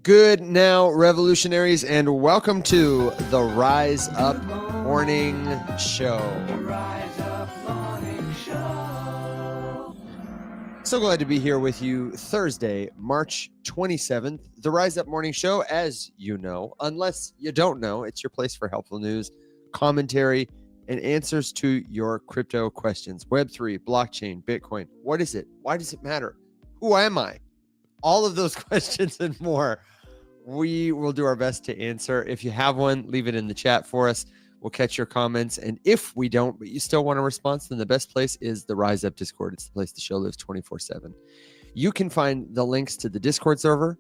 Good now, revolutionaries, and welcome to the Rise Up Morning Show. So glad to be here with you Thursday, March 27th. The Rise Up Morning Show, as you know, unless you don't know, it's your place for helpful news, commentary, and answers to your crypto questions. Web3, blockchain, Bitcoin. What is it? Why does it matter? Who am I? All of those questions and more, we will do our best to answer. If you have one, leave it in the chat for us. We'll catch your comments. And if we don't, but you still want a response, then the best place is the Rise Up Discord. It's the place the show lives 24/7. You can find the links to the Discord server,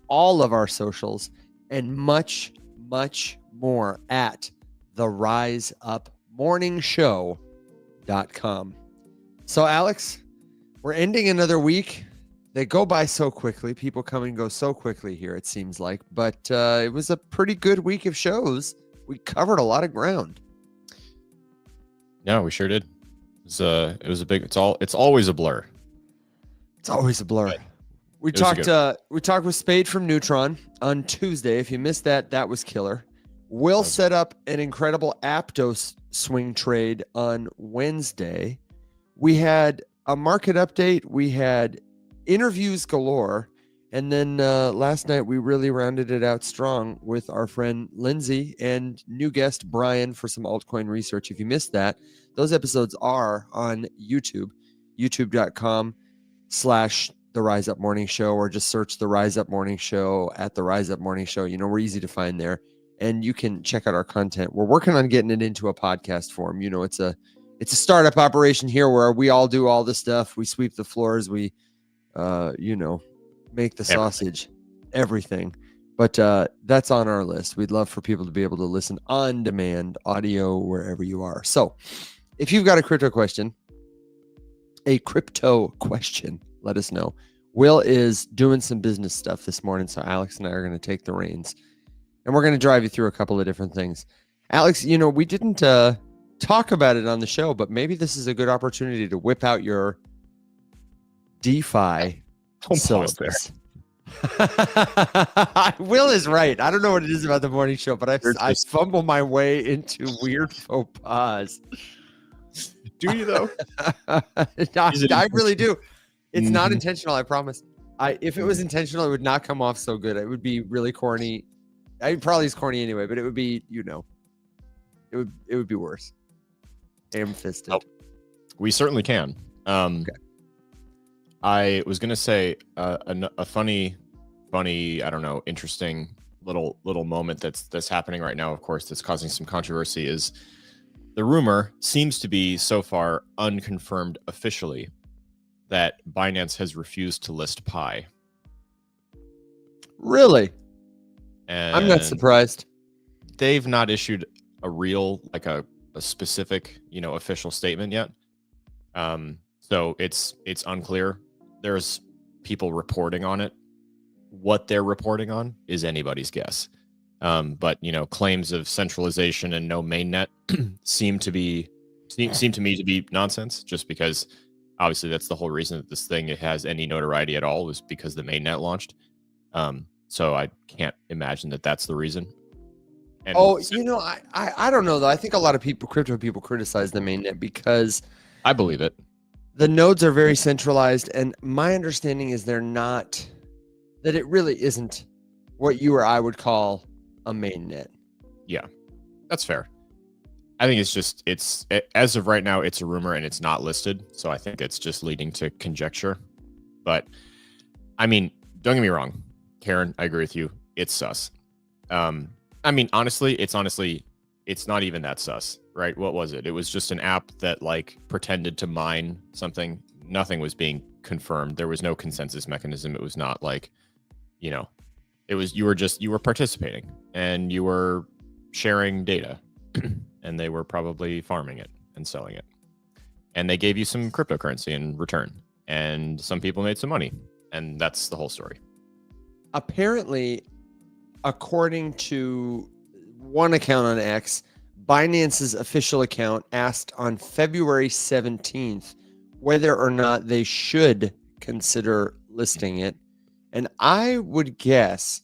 all of our socials, and much, much more at theriseupmorningshow.com. So, Alex, we're ending another week. They go by so quickly. People come and go so quickly here, it seems like. But it was a pretty good week of shows. We covered a lot of ground. Yeah, we sure did. It was a big. It's always a blur. It's always a blur. We talked with Spade from Neutron on Tuesday. If you missed that, that was killer. Will set up an incredible Aptos swing trade on Wednesday. We had a market update. We had interviews galore. And then last night, we really rounded it out strong with our friend Lindsay and new guest Brian for some altcoin research. If you missed that, those episodes are on YouTube, youtube.com/The Rise Up Morning Show, or just search The Rise Up Morning Show at The Rise Up Morning Show. You know, we're easy to find there, and you can check out our content. We're working on getting it into a podcast form. You know, it's a startup operation here where we all do all this stuff. We sweep the floors. We, make the sausage, everything. But that's on our list. We'd love for people to be able to listen on demand, audio, wherever you are. So if you've got a crypto question, let us know. Will is doing some business stuff this morning, so Alex and I are going to take the reins. And we're going to drive you through a couple of different things. Alex, we didn't talk about it on the show, but maybe this is a good opportunity to whip out your DeFi syllabus. Will is right. I don't know what it is about the morning show, but I fumble my way into weird faux pas. Do you though? I really do. It's not intentional, I promise. If it was intentional, it would not come off so good. It would be really corny. It probably is corny anyway, but it would be, it would be worse. Ham-fisted. Oh, we certainly can. Okay. I was gonna say a funny, I don't know, interesting little moment that's happening right now. Of course, that's causing some controversy. Is the rumor seems to be so far unconfirmed officially that Binance has refused to list Pi. Really? And I'm not surprised. They've not issued a real, like a specific, official statement yet. So it's unclear. There's people reporting on it. What they're reporting on is anybody's guess. But claims of centralization and no mainnet seem to me to be nonsense. Just because obviously that's the whole reason that this thing has any notoriety at all, was because the mainnet launched. So I can't imagine that that's the reason. And I don't know though. I think a lot of crypto people criticize the mainnet because I believe it. The nodes are very centralized, and my understanding is that it really isn't what you or I would call a mainnet. Yeah, that's fair. I think it's as of right now, it's a rumor and it's not listed. So I think it's just leading to conjecture. But I mean, don't get me wrong, Karen, I agree with you. It's sus. Honestly, it's not even that sus, right? What was it? It was just an app that pretended to mine something. Nothing was being confirmed. There was no consensus mechanism. It was not it was, you were participating and you were sharing data and they were probably farming it and selling it. And they gave you some cryptocurrency in return, and some people made some money, and that's the whole story. Apparently, according to one account on X, Binance's official account asked on February 17th whether or not they should consider listing it. And I would guess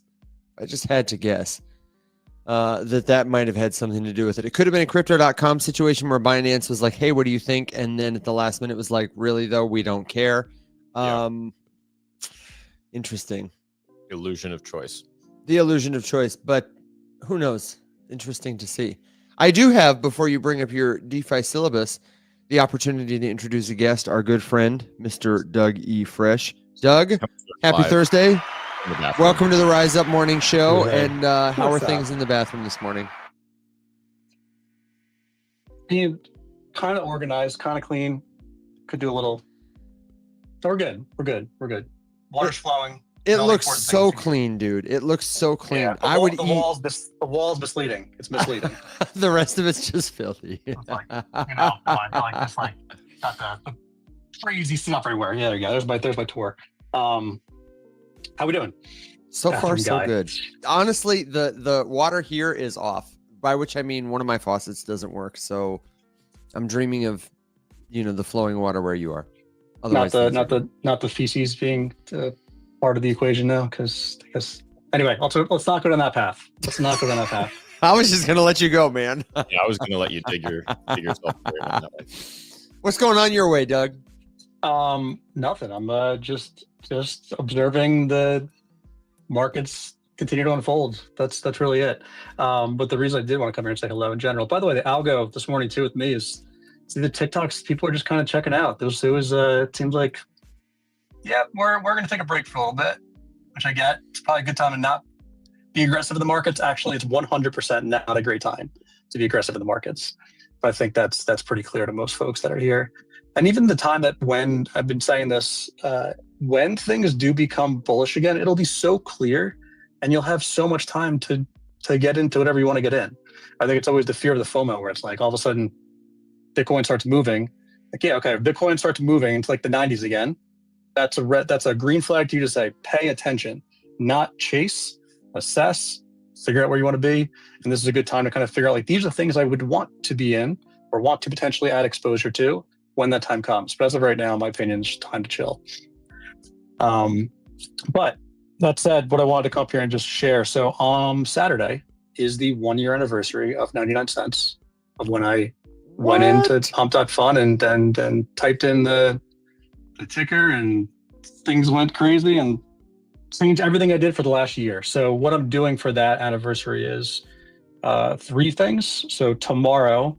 I just had to guess that might have had something to do with it. It could have been a crypto.com situation where Binance was like, hey, what do you think? And then at the last minute was like, really though, we don't care. Interesting. Illusion of choice. The illusion of choice, but who knows? Interesting to see. I do have, before you bring up your DeFi syllabus, the opportunity to introduce a guest, our good friend, Mr. Doug E. Fresh. Doug, happy Thursday. Welcome to the Rise Up Morning Show. And how are things in the bathroom this morning? Being kind of organized, kind of clean. Could do a little. We're good. Water's flowing. It looks so clean, dude. It looks so clean. Yeah, the wall's misleading. It's misleading. The rest of it's just filthy. It's like, got the crazy stuff everywhere. Yeah, there you go. There's my tour. How we doing? So far, so good. Honestly, the water here is off, by which I mean one of my faucets doesn't work. So I'm dreaming of, the flowing water where you are. Otherwise, not the feces being part of the equation now, because I guess anyway. Let's not go down that path. I was just gonna let you go, man. Yeah, I was gonna let you dig yourself. What's going on your way, Doug? Nothing. I'm just observing the markets continue to unfold. That's really it. But the reason I did want to come here and say hello in general. By the way, the algo this morning too with me is see the TikToks people are just kind of checking out. It seems like, yeah, we're gonna take a break for a little bit, which I get. It's probably a good time to not be aggressive in the markets. Actually, it's 100% not a great time to be aggressive in the markets. But I think that's pretty clear to most folks that are here. And even the time that when I've been saying this, when things do become bullish again, it'll be so clear and you'll have so much time to get into whatever you want to get in. I think it's always the fear of the FOMO where it's like all of a sudden Bitcoin starts moving. Like, yeah, okay, if Bitcoin starts moving into like the 90s again, that's a green flag to you to say, pay attention, not chase, assess, figure out where you want to be. And this is a good time to kind of figure out like, these are things I would want to be in or want to potentially add exposure to when that time comes. But as of right now, in my opinion, it's time to chill. But that said, what I wanted to come up here and just share. So Saturday is the 1 year anniversary of 99 cents of when I went into pump.fun and typed in the ticker and things went crazy and changed everything I did for the last year. So what I'm doing for that anniversary is 3 things. So tomorrow,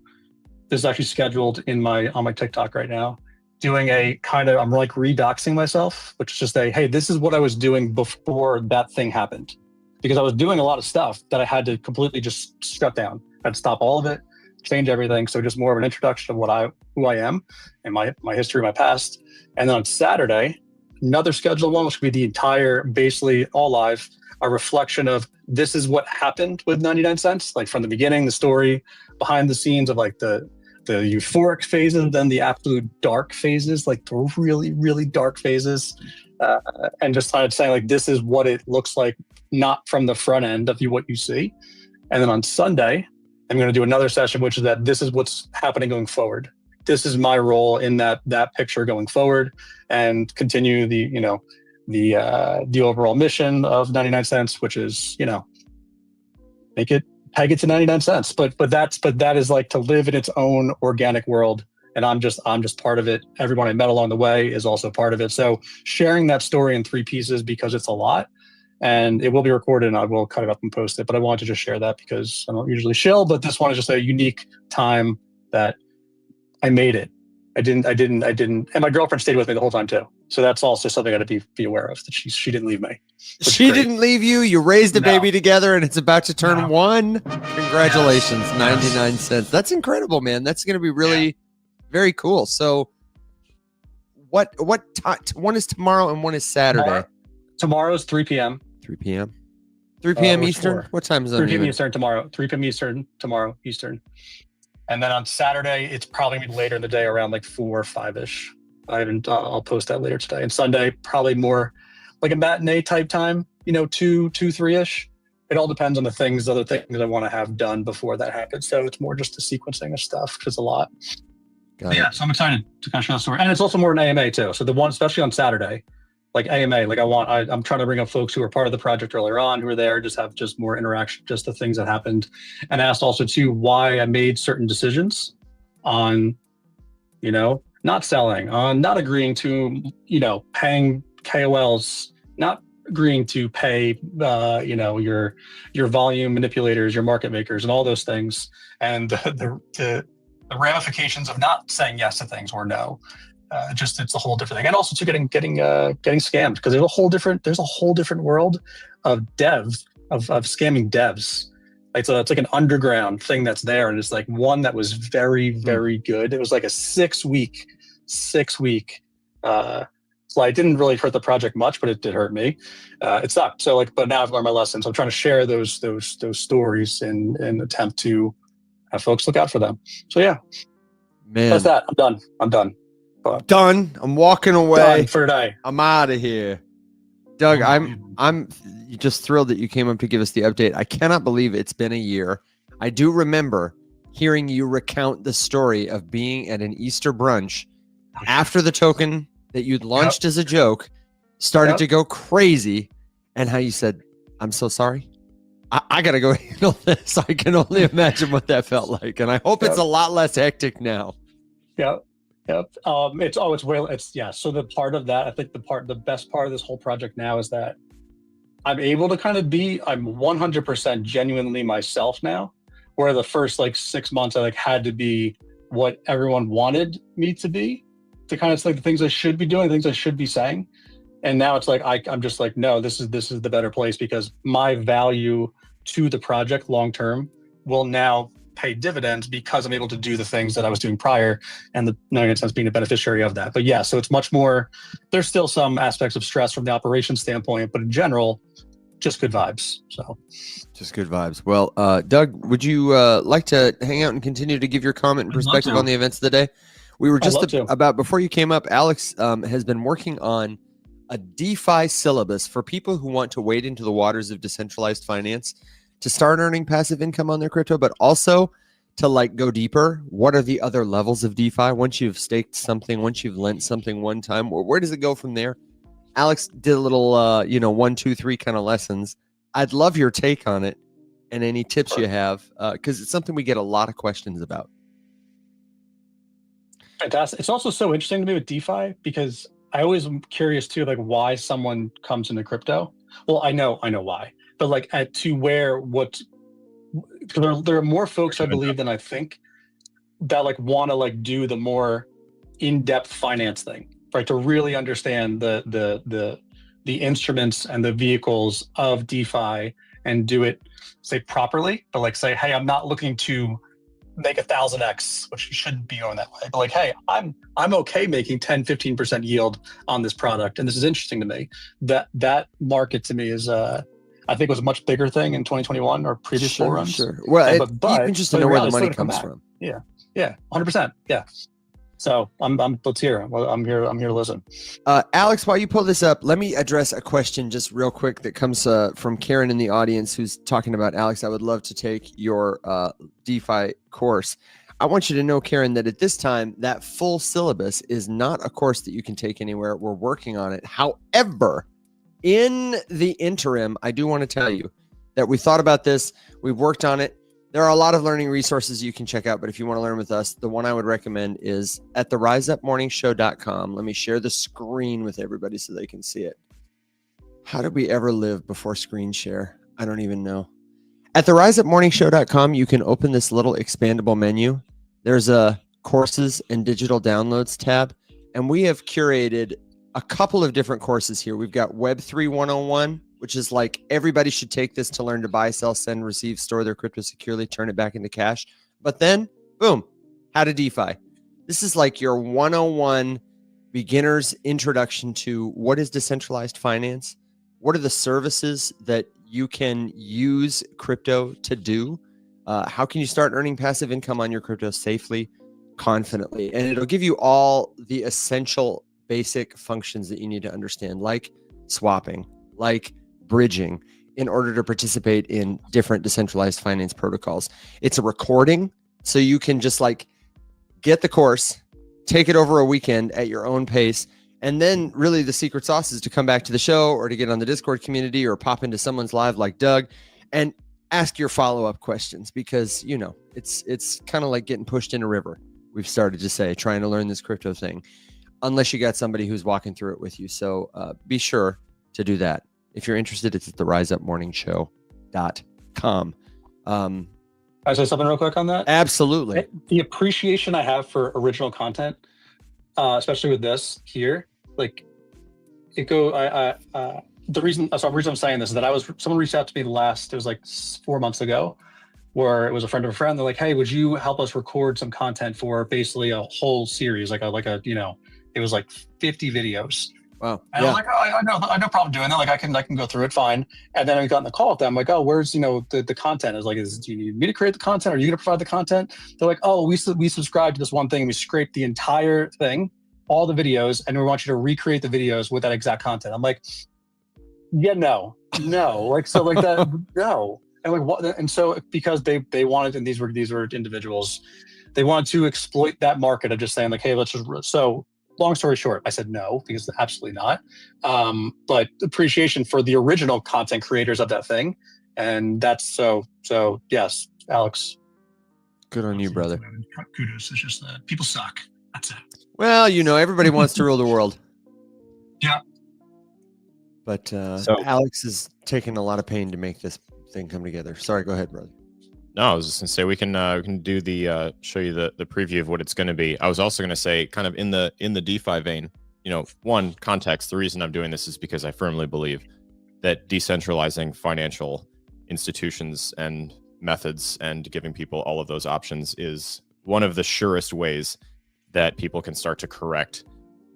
this is actually scheduled on my TikTok right now, doing a kind of, I'm like redoxing myself, which is just hey, this is what I was doing before that thing happened. Because I was doing a lot of stuff that I had to completely just shut down. I had to stop all of it, change everything. So just more of an introduction of who I am and my history, my past. And then on Saturday, another scheduled one, which would be the entire, basically all live, a reflection of this is what happened with 99 cents, like from the beginning, the story behind the scenes of like the euphoric phases, then the absolute dark phases, like the really, really dark phases. And just kind of saying like, this is what it looks like, not from the front end of what you see. And then on Sunday, I'm going to do another session, which is that this is what's happening going forward. This is my role in that picture going forward, and continue the overall mission of 99 cents, which is, peg it to 99 cents. But that is like to live in its own organic world. And I'm just part of it. Everyone I met along the way is also part of it. So sharing that story in 3 pieces because it's a lot. And it will be recorded and I will cut it up and post it. But I wanted to just share that because I don't usually shill, but this one is just a unique time that I made it. I didn't. And my girlfriend stayed with me the whole time too. So that's also something I got to be aware of, that she didn't leave me. She didn't leave you. You raised a baby together and it's about to turn 1. Congratulations. Yes. 99 cents. That's incredible, man. That's going to be really very cool. So what one is tomorrow and one is Saturday? Tomorrow's 3 p.m. 3 p.m. 3 p.m. Eastern? What time is that? 3 p.m. Eastern tomorrow. 3 p.m. Eastern tomorrow Eastern. And then on Saturday, it's probably gonna be later in the day, around like 4 or 5-ish. I'll post that later today. And Sunday, probably more like a matinee type time, 2, 3-ish. It all depends on the other things I want to have done before that happens. So it's more just the sequencing of stuff, which is a lot. So I'm excited to kind of share the story. And it's also more an AMA too. So the one, especially on Saturday, like AMA. Like I'm trying to bring up folks who were part of the project earlier on, who were there, just have just more interaction, just the things that happened, and asked also too why I made certain decisions on, not selling, on not agreeing to, paying KOLs, not agreeing to pay, your volume manipulators, your market makers, and all those things, and the ramifications of not saying yes to things or no. It's a whole different thing, and also to getting scammed, because there's a whole different world of devs of scamming devs. It's like an underground thing that's there, and it's like one that was very, very good. It was like a 6 week. So it didn't really hurt the project much, but it did hurt me. It sucked. So but now I've learned my lessons. I'm trying to share those stories and attempt to have folks look out for them. So yeah, Man, that's that. I'm done. Done. I'm walking away. Done for today. I'm out of here. Doug, I'm just thrilled that you came up to give us the update. I cannot believe it's been a year. I do remember hearing you recount the story of being at an Easter brunch after the token that you'd launched as a joke started to go crazy, and how you said, "I'm so sorry. I got to go handle this." I can only imagine what that felt like, and I hope it's a lot less hectic now. Yep. So the part of that, I think the best part of this whole project now is that I'm able to I'm 100% genuinely myself now, where the first 6 months I had to be what everyone wanted me to be, to kind of the things I should be doing, things I should be saying. And now it's I'm just no, this is the better place, because my value to the project long term will now pay dividends, because I'm able to do the things that I was doing prior, and the 99 cents being a beneficiary of that. But yeah, so it's much more, there's still some aspects of stress from the operations standpoint, but in general, just good vibes. So just good vibes. Well, Doug, would you like to hang out and continue to give your comment and perspective on the events of the day? We were just about, before you came up, Alex has been working on a DeFi syllabus for people who want to wade into the waters of decentralized finance to start earning passive income on their crypto, but also to go deeper. What are the other levels of DeFi? Once you've staked something, once you've lent something one time, where does it go from there? Alex did a little, 1, 2, 3 kind of lessons. I'd love your take on it and any tips you have, because it's something we get a lot of questions about. Fantastic. It's also so interesting to me with DeFi, because I always am curious too, why someone comes into crypto. Well, I know why, but there are more folks, I believe, than I think, that want to do the more in-depth finance thing, right? To really understand the instruments and the vehicles of DeFi and do it, say, properly, but say, hey, I'm not looking to make 1,000x, which you shouldn't be going that way. But hey, I'm okay making 10-15% yield on this product, and this is interesting to me. That market to me is I think was a much bigger thing in 2021 or previous bull runs. Sure. Well, but interesting to know where the money comes from. Yeah, 100%. Yeah. So let's hear. I'm here to listen. Alex, while you pull this up, let me address a question just real quick that comes from Karen in the audience, who's talking about, Alex, I would love to take your DeFi course. I want you to know, Karen, that at this time, that full syllabus is not a course that you can take anywhere. We're working on it. However, in the interim, I do want to tell you that we thought about this. We've worked on it. There are a lot of learning resources you can check out, but if you want to learn with us, the one I would recommend is at theriseupmorningshow.com. Let me share the screen with everybody so they can see it. How did we ever live before screen share? I don't even know. At theriseupmorningshow.com, you can open this little expandable menu. There's a courses and digital downloads tab, and we have curated a couple of different courses here. We've got Web3 101, which is everybody should take this to learn to buy, sell, send, receive, store their crypto securely, turn it back into cash. But then, boom, how to DeFi. This is your 101 beginner's introduction to what is decentralized finance, what are the services that you can use crypto to do, how can you start earning passive income on your crypto safely, confidently, and it'll give you all the essential basic functions that you need to understand, like swapping, like bridging, in order to participate in different decentralized finance protocols. It's a recording, so you can just get the course, take it over a weekend at your own pace, And then really the secret sauce is to come back to the show or to get on the Discord community or pop into someone's live like Doug and ask your follow-up questions, because it's kind of like getting pushed in a river. We've started to say, trying to learn this crypto thing, unless you got somebody who's walking through it with you. So be sure to do that. If you're interested, it's at the riseupmorningshow.com. Can I say something real quick on that? Absolutely. The appreciation I have for original content, especially with this here, like the reason I'm saying this is that someone reached out to me it was like 4 months ago, where it was a friend of a friend. They're like, hey, would you help us record some content for basically a whole series, it was like 50 videos. Wow. And I was like, oh, I no problem doing that. Like I can go through it fine. And then I got in the call with them. I'm like, oh, where's the content? Is like, do you need me to create the content? Or are you going to provide the content? They're like, oh, we subscribe to this one thing. And we scrape the entire thing, all the videos, and we want you to recreate the videos with that exact content. I'm like, yeah, no, like so, like that, no. And like what? And so because they wanted, and these were individuals, they wanted to exploit that market of just saying like, hey, let's just so. Long story short, I said no, because absolutely not. But appreciation for the original content creators of that thing. And that's so yes, Alex. Good on you, brother. Kudos. It's just that people suck. That's it. Well, everybody wants to rule the world. Yeah. But Alex is taking a lot of pain to make this thing come together. Sorry, go ahead, brother. No, I was just gonna say we can do the show you the preview of what it's going to be. I was also going to say, kind of in the DeFi vein, one context. The reason I'm doing this is because I firmly believe that decentralizing financial institutions and methods and giving people all of those options is one of the surest ways that people can start to correct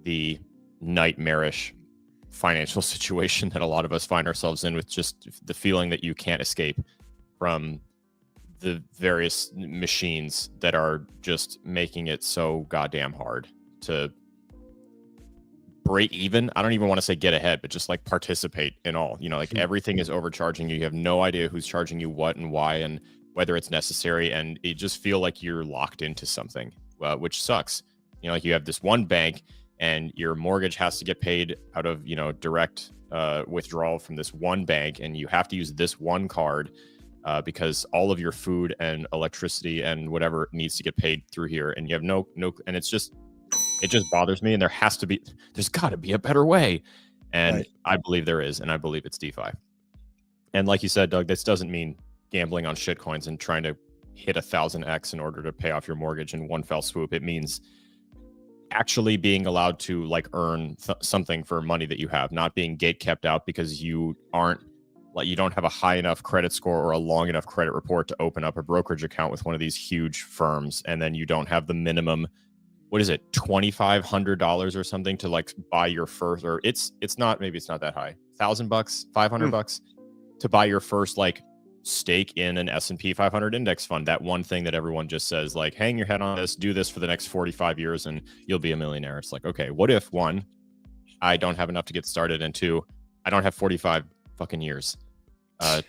the nightmarish financial situation that a lot of us find ourselves in, with just the feeling that you can't escape from the various machines that are just making it so goddamn hard to break even. I don't even want to say get ahead, but just like participate in all, everything is overcharging you. You have no idea who's charging you what and why and whether it's necessary. And you just feel like you're locked into something, which sucks. Like you have this one bank and your mortgage has to get paid out of, direct withdrawal from this one bank. And you have to use this one card because all of your food and electricity and whatever needs to get paid through here, and you have no, and it just bothers me. And there's got to be a better way, and right. I believe there is, and I believe it's DeFi. And like you said, Doug, this doesn't mean gambling on shit coins and trying to hit 1,000x in order to pay off your mortgage in one fell swoop. It means actually being allowed to like earn something for money that you have, not being gate kept out because you don't have a high enough credit score or a long enough credit report to open up a brokerage account with one of these huge firms. And then you don't have the minimum, what is it, $2,500 or something to like buy your first, or it's not that high, $1,000, $500 to buy your first like stake in an S&P 500 index fund. That one thing that everyone just says like, hang your head on this, do this for the next 45 years and you'll be a millionaire. It's like, okay, what if one, I don't have enough to get started, and two, I don't have 45 fucking years to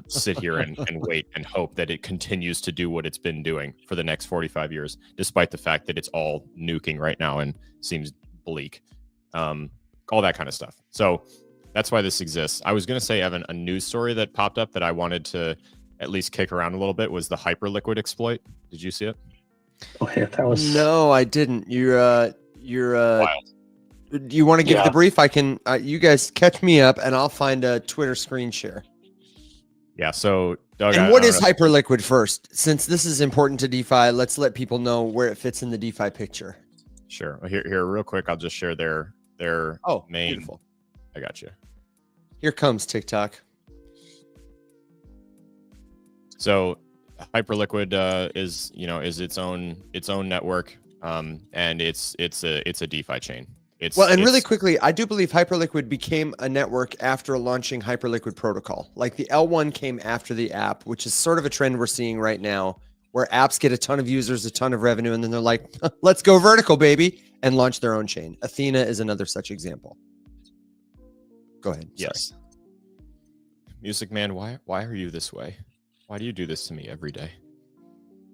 sit here and wait and hope that it continues to do what it's been doing for the next 45 years, despite the fact that it's all nuking right now and seems bleak. All that kind of stuff. So that's why this exists. I was going to say, Evan, a news story that popped up that I wanted to at least kick around a little bit was the Hyperliquid exploit. Did you see it? Oh yeah, that was. No, I didn't. You're wild. Do you want to give the brief? I can. You guys catch me up, and I'll find a Twitter screen share. Yeah. So, Doug, and what is Hyperliquid first? Since this is important to DeFi, let's let people know where it fits in the DeFi picture. Sure. Here, real quick, I'll just share their main. Beautiful. I got you. Here comes TikTok. So, Hyperliquid is its own network, and it's a DeFi chain. Really quickly, I do believe Hyperliquid became a network after launching Hyperliquid Protocol. Like the L1 came after the app, which is sort of a trend we're seeing right now, where apps get a ton of users, a ton of revenue, and then they're like, let's go vertical, baby, and launch their own chain. Athena is another such example. Go ahead. Yes. Sorry. Music Man, why are you this way? Why do you do this to me every day?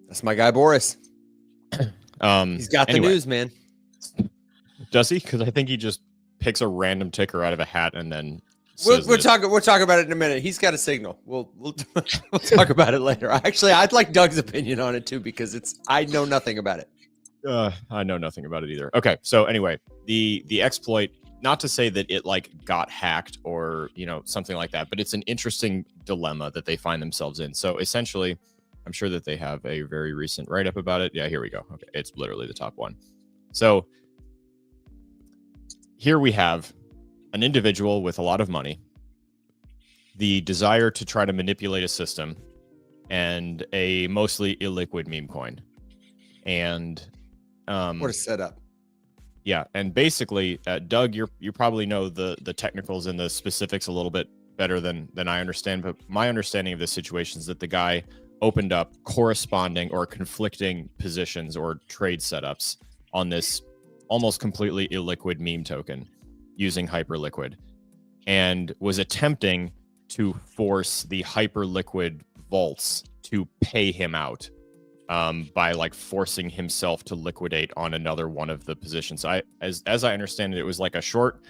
That's my guy, Boris. He's got the news, man. Does he? Because I think he just picks a random ticker out of a hat and then We'll talk about it in a minute. He's got a signal. We'll we'll talk about it later. Actually, I'd like Doug's opinion on it too, because I know nothing about it. I know nothing about it either. Okay, so anyway, the exploit, not to say that it like got hacked or something like that, but it's an interesting dilemma that they find themselves in. So essentially, I'm sure that they have a very recent write-up about it. Yeah, here we go. Okay, it's literally the top one. So here we have an individual with a lot of money, the desire to try to manipulate a system, and a mostly illiquid meme coin. And what a setup. Yeah, and basically, Doug, you probably know the technicals and the specifics a little bit better than I understand, but my understanding of this situation is that the guy opened up corresponding or conflicting positions or trade setups on this almost completely illiquid meme token using Hyperliquid, and was attempting to force the Hyperliquid vaults to pay him out by like forcing himself to liquidate on another one of the positions. As I understand it, it was like a short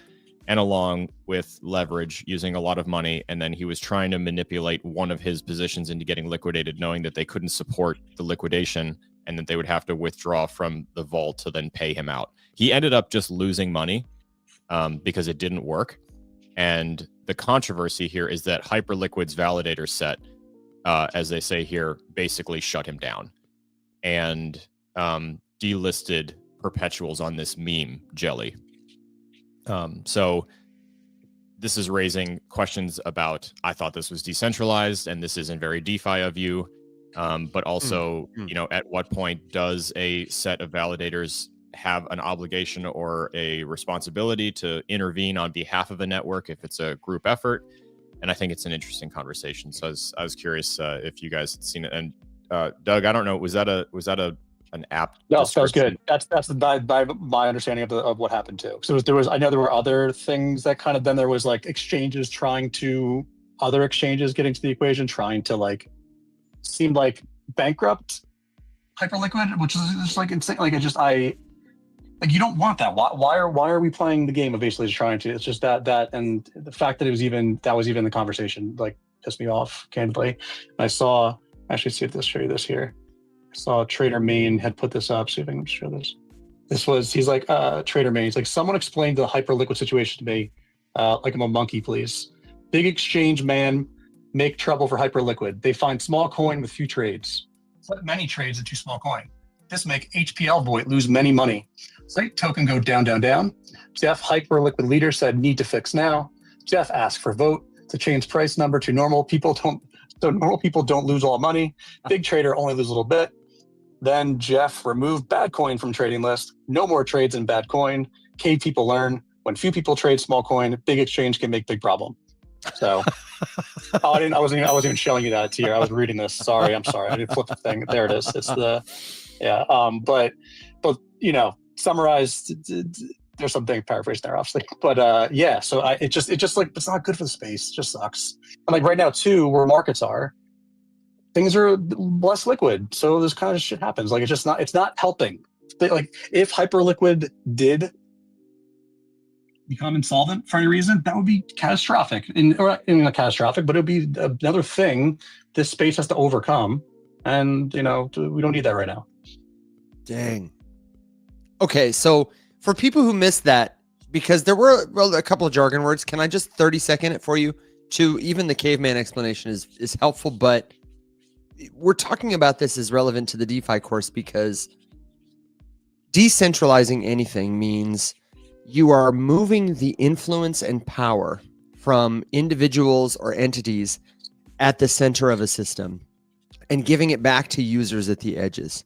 and a long with leverage using a lot of money, and then he was trying to manipulate one of his positions into getting liquidated, knowing that they couldn't support the liquidation and that they would have to withdraw from the vault to then pay him out. He ended up just losing money because it didn't work. And the controversy here is that Hyperliquid's validator set, as they say here, basically shut him down and delisted perpetuals on this meme jelly. So this is raising questions about, I thought this was decentralized and this isn't very DeFi of you. But also, at what point does a set of validators have an obligation or a responsibility to intervene on behalf of a network if it's a group effort? And I think it's an interesting conversation. So I was curious if you guys had seen it. And Doug, I don't know, was that an app? No, that was good. That's my understanding of what happened too. So I know there were other things that kind of, then there was like other exchanges getting to the equation, trying to like seemed like bankrupt Hyperliquid, which is just like insane. Like you don't want that. Why are we playing the game of basically just trying to? It's just that and the fact that that was even the conversation like pissed me off candidly. And I saw, actually see if this show you this here. I saw Trader Main had put this up. See if I can show this. He's like Trader Main. He's like, someone explained the Hyperliquid situation to me. Like I'm a monkey, please. Big exchange man make trouble for Hyperliquid. They find small coin with few trades. Flip many trades into small coin. This make HPL Void lose many money. Site token go down, down, down. Jeff Hyperliquid leader said need to fix now. Jeff asked for vote to change price number to normal people don't lose all money. Big trader only lose a little bit. Then Jeff removed bad coin from trading list. No more trades in bad coin. Cave people learn. When few people trade small coin, big exchange can make big problem. So I wasn't even showing you that here. I was reading this. Sorry, I'm sorry. I didn't flip the thing. There it is. It's but summarized. There's something paraphrased there, obviously. But so it just like, it's not good for the space. It just sucks. And like right now too, where markets are, things are less liquid. So this kind of shit happens. Like it's not helping. Like if Hyperliquid did become insolvent for any reason, that would be catastrophic. Not catastrophic, but it would be another thing this space has to overcome. And we don't need that right now. Dang. Okay, so for people who missed that, because there were a couple of jargon words, can I just 30-second it for you? Even the caveman explanation is helpful, but we're talking about this as relevant to the DeFi course because decentralizing anything means you are moving the influence and power from individuals or entities at the center of a system and giving it back to users at the edges.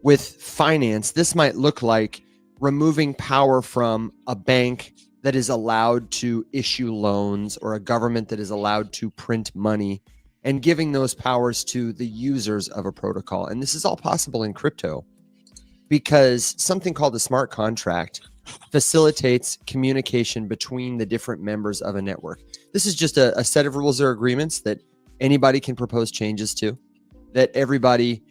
With finance, this might look like removing power from a bank that is allowed to issue loans or a government that is allowed to print money and giving those powers to the users of a protocol. And this is all possible in crypto because something called a smart contract facilitates communication between the different members of a network. This is just a set of rules or agreements that anybody can propose changes to, that everybody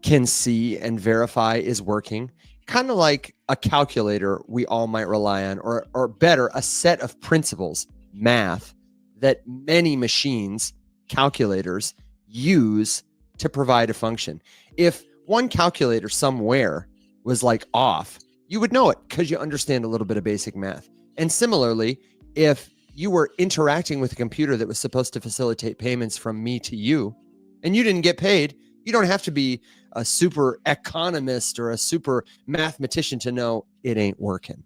can see and verify is working. kind of like a calculator we all might rely on, or better, a set of principles, math, that many machines, calculators, use to provide a function. If one calculator somewhere was like off, you would know it because you understand a little bit of basic math. And similarly, if you were interacting with a computer that was supposed to facilitate payments from me to you, and you didn't get paid, you don't have to be a super economist or a super mathematician to know it ain't working.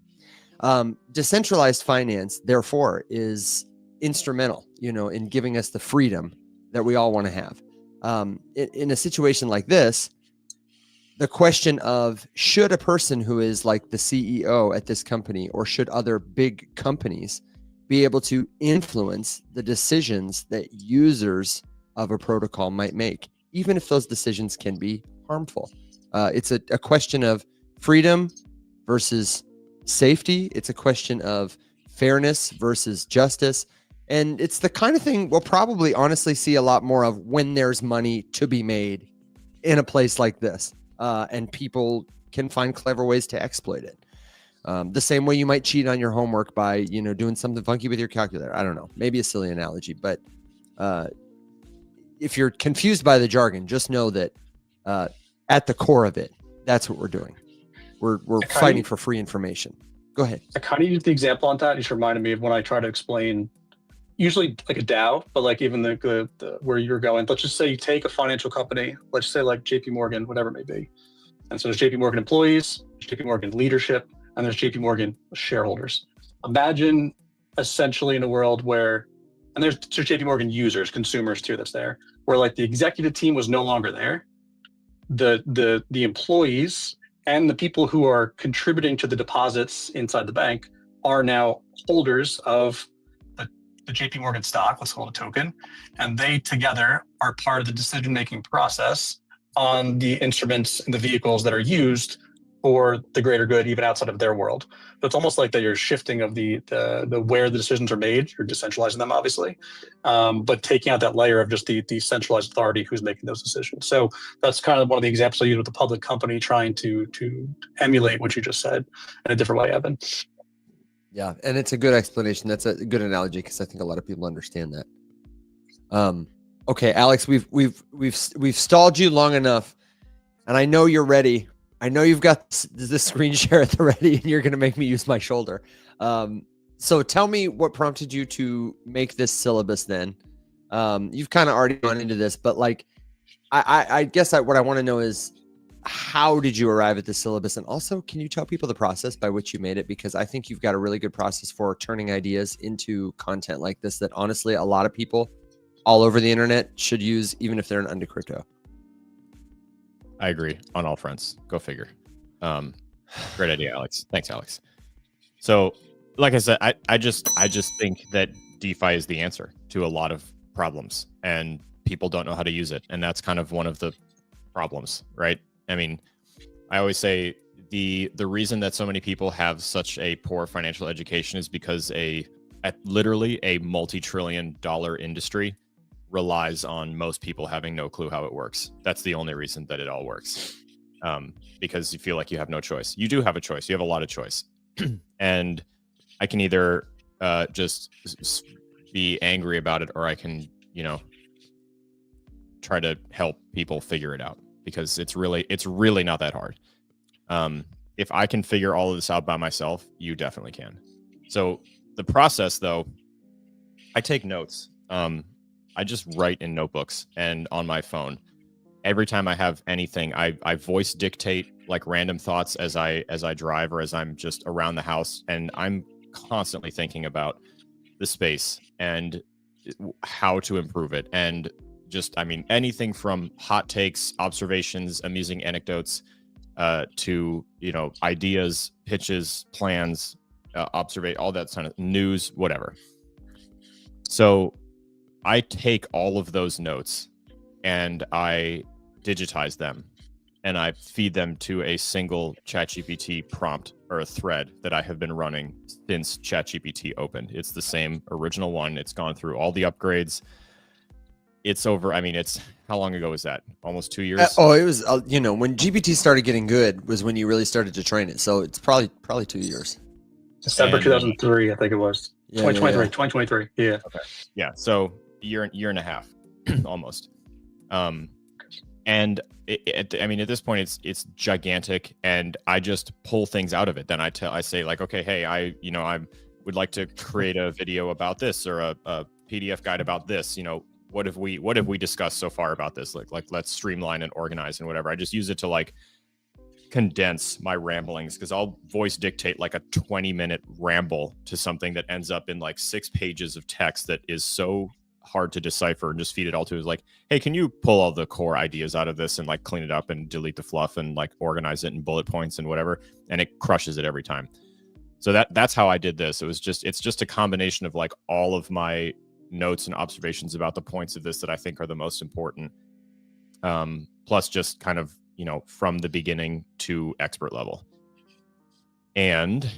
Decentralized finance, therefore, is instrumental, in giving us the freedom that we all want to have. In a situation like this, the question of should a person who is like the CEO at this company, or should other big companies be able to influence the decisions that users of a protocol might make, even if those decisions can be harmful? It's a question of freedom versus safety. It's a question of fairness versus justice. And it's the kind of thing we'll probably honestly see a lot more of when there's money to be made in a place like this. And people can find clever ways to exploit it. The same way you might cheat on your homework by, doing something funky with your calculator. I don't know, maybe a silly analogy, but if you're confused by the jargon, just know that at the core of it, that's what we're doing. We're fighting for free information. Go ahead. I kind of use the example on that. It just reminded me of when I try to explain, usually like a DAO, but like even the where you're going. Let's just say you take a financial company, let's say like JP Morgan, whatever it may be. And so there's JP Morgan employees, JP Morgan leadership, and there's JP Morgan shareholders. Imagine essentially in a world where, and there's JP Morgan users, consumers too, that's there, where like the executive team was no longer there. The employees and the people who are contributing to the deposits inside the bank are now holders of the JP Morgan stock, let's call it a token, and they together are part of the decision-making process on the instruments and the vehicles that are used for the greater good, even outside of their world. So it's almost like that you're shifting of the where the decisions are made. You're decentralizing them, obviously, but taking out that layer of just the centralized authority who's making those decisions. So that's kind of one of the examples I use with the public company trying to emulate what you just said in a different way, Evan. Yeah, and it's a good explanation. That's a good analogy because I think a lot of people understand that. Okay, Alex, we've stalled you long enough, and I know you're ready. I know you've got the screen share at the ready, and you're going to make me use my shoulder. So tell me what prompted you to make this syllabus. Then you've kind of already gone into this, but like, I guess what I want to know is, how did you arrive at the syllabus? And also, can you tell people the process by which you made it? Because I think you've got a really good process for turning ideas into content like this that honestly, a lot of people all over the internet should use, even if they're into crypto. I agree on all fronts. Go figure. Great idea, Alex. Thanks, Alex. So, like I said, I just think that DeFi is the answer to a lot of problems, and people don't know how to use it, and that's kind of one of the problems, right? I mean, I always say the reason that so many people have such a poor financial education is because literally a multi-trillion-dollar industry relies on most people having no clue how it works. That's the only reason that it all works. Because you feel like you have no choice. You do have a choice. You have a lot of choice. And I can either just be angry about it, or I can, try to help people figure it out, because it's really not that hard. If I can figure all of this out by myself, you definitely can. So the process, though, I take notes. I just write in notebooks and on my phone. Every time I have anything, I voice dictate like random thoughts as I drive, or as I'm just around the house, and I'm constantly thinking about the space and how to improve it. And just, anything from hot takes, observations, amusing anecdotes, to, ideas, pitches, plans, observe, all that kind of news, whatever. So I take all of those notes and I digitize them, and I feed them to a single ChatGPT prompt or a thread that I have been running since ChatGPT opened. It's the same original one. It's gone through all the upgrades. it's over. I mean, it's how long ago was that? Almost 2 years. It was when GPT started getting good was when you really started to train it. So it's probably 2 years. December And- 2003, I think it was. Yeah, 2023. yeah. 2023. Yeah. Yeah, so year and a half, almost. And I mean, at this point, it's gigantic, and I just pull things out of it. Then I say like, okay, hey, I would like to create a video about this or a PDF guide about this. What have we discussed so far about this? Like let's streamline and organize and whatever. I just use it to like condense my ramblings, because I'll voice dictate like a 20-minute ramble to something that ends up in like 6 pages of text that is so hard to decipher, and just feed it all to is like, hey, can you pull all the core ideas out of this and like clean it up and delete the fluff and like organize it in bullet points and whatever, and it crushes it every time. So that's how I did this. It's just a combination of like all of my notes and observations about the points of this that I think are the most important, plus just kind of from the beginning to expert level. And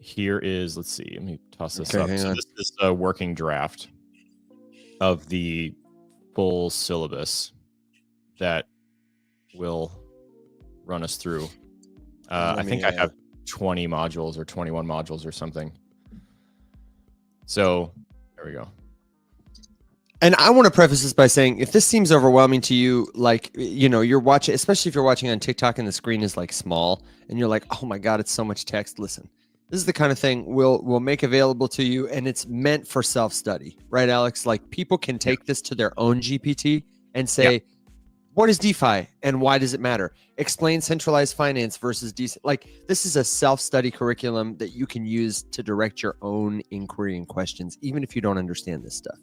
here is, let's see, let me toss this up. So this is a working draft of the full syllabus that will run us through. I think I have 20 modules or 21 modules or something. So there we go. And I want to preface this by saying, if this seems overwhelming to you, like, you're watching, especially if you're watching on TikTok and the screen is like small and you're like, oh my God, it's so much text. Listen, this is the kind of thing we'll make available to you, and it's meant for self-study, right, Alex? Like, people can take this to their own GPT and say, what is DeFi and why does it matter? Explain centralized finance versus like, this is a self-study curriculum that you can use to direct your own inquiry and questions, even if you don't understand this stuff.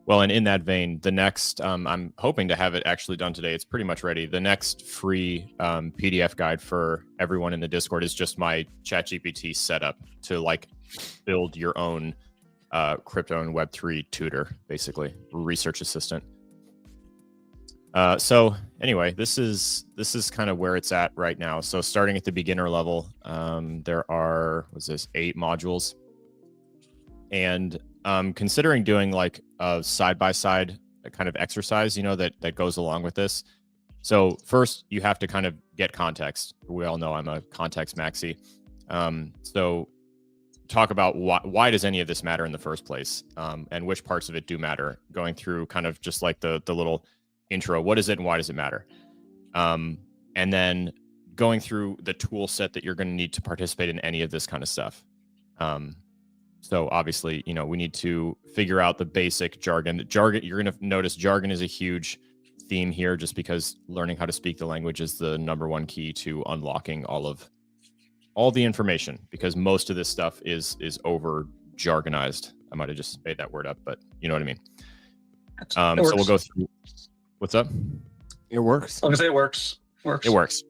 Well, and in that vein, the next, I'm hoping to have it actually done today. It's pretty much ready. The next free PDF guide for everyone in the Discord is just my ChatGPT setup to like build your own crypto and Web3 tutor, basically research assistant. So anyway, this is kind of where it's at right now. So starting at the beginner level, there are 8 modules, and considering doing like a side-by-side kind of exercise, that goes along with this. So first you have to kind of get context. We all know I'm a context maxi. So talk about why does any of this matter in the first place? And which parts of it do matter, going through kind of just like the little intro, what is it and why does it matter? And then going through the tool set that you're going to need to participate in any of this kind of stuff. So obviously, we need to figure out the basic jargon. You're going to notice jargon is a huge theme here, just because learning how to speak the language is the #1 key to unlocking all the information, because most of this stuff is over jargonized. I might have just made that word up, but you know what I mean. So we'll go through. What's up? It works. I was gonna say it works. It works.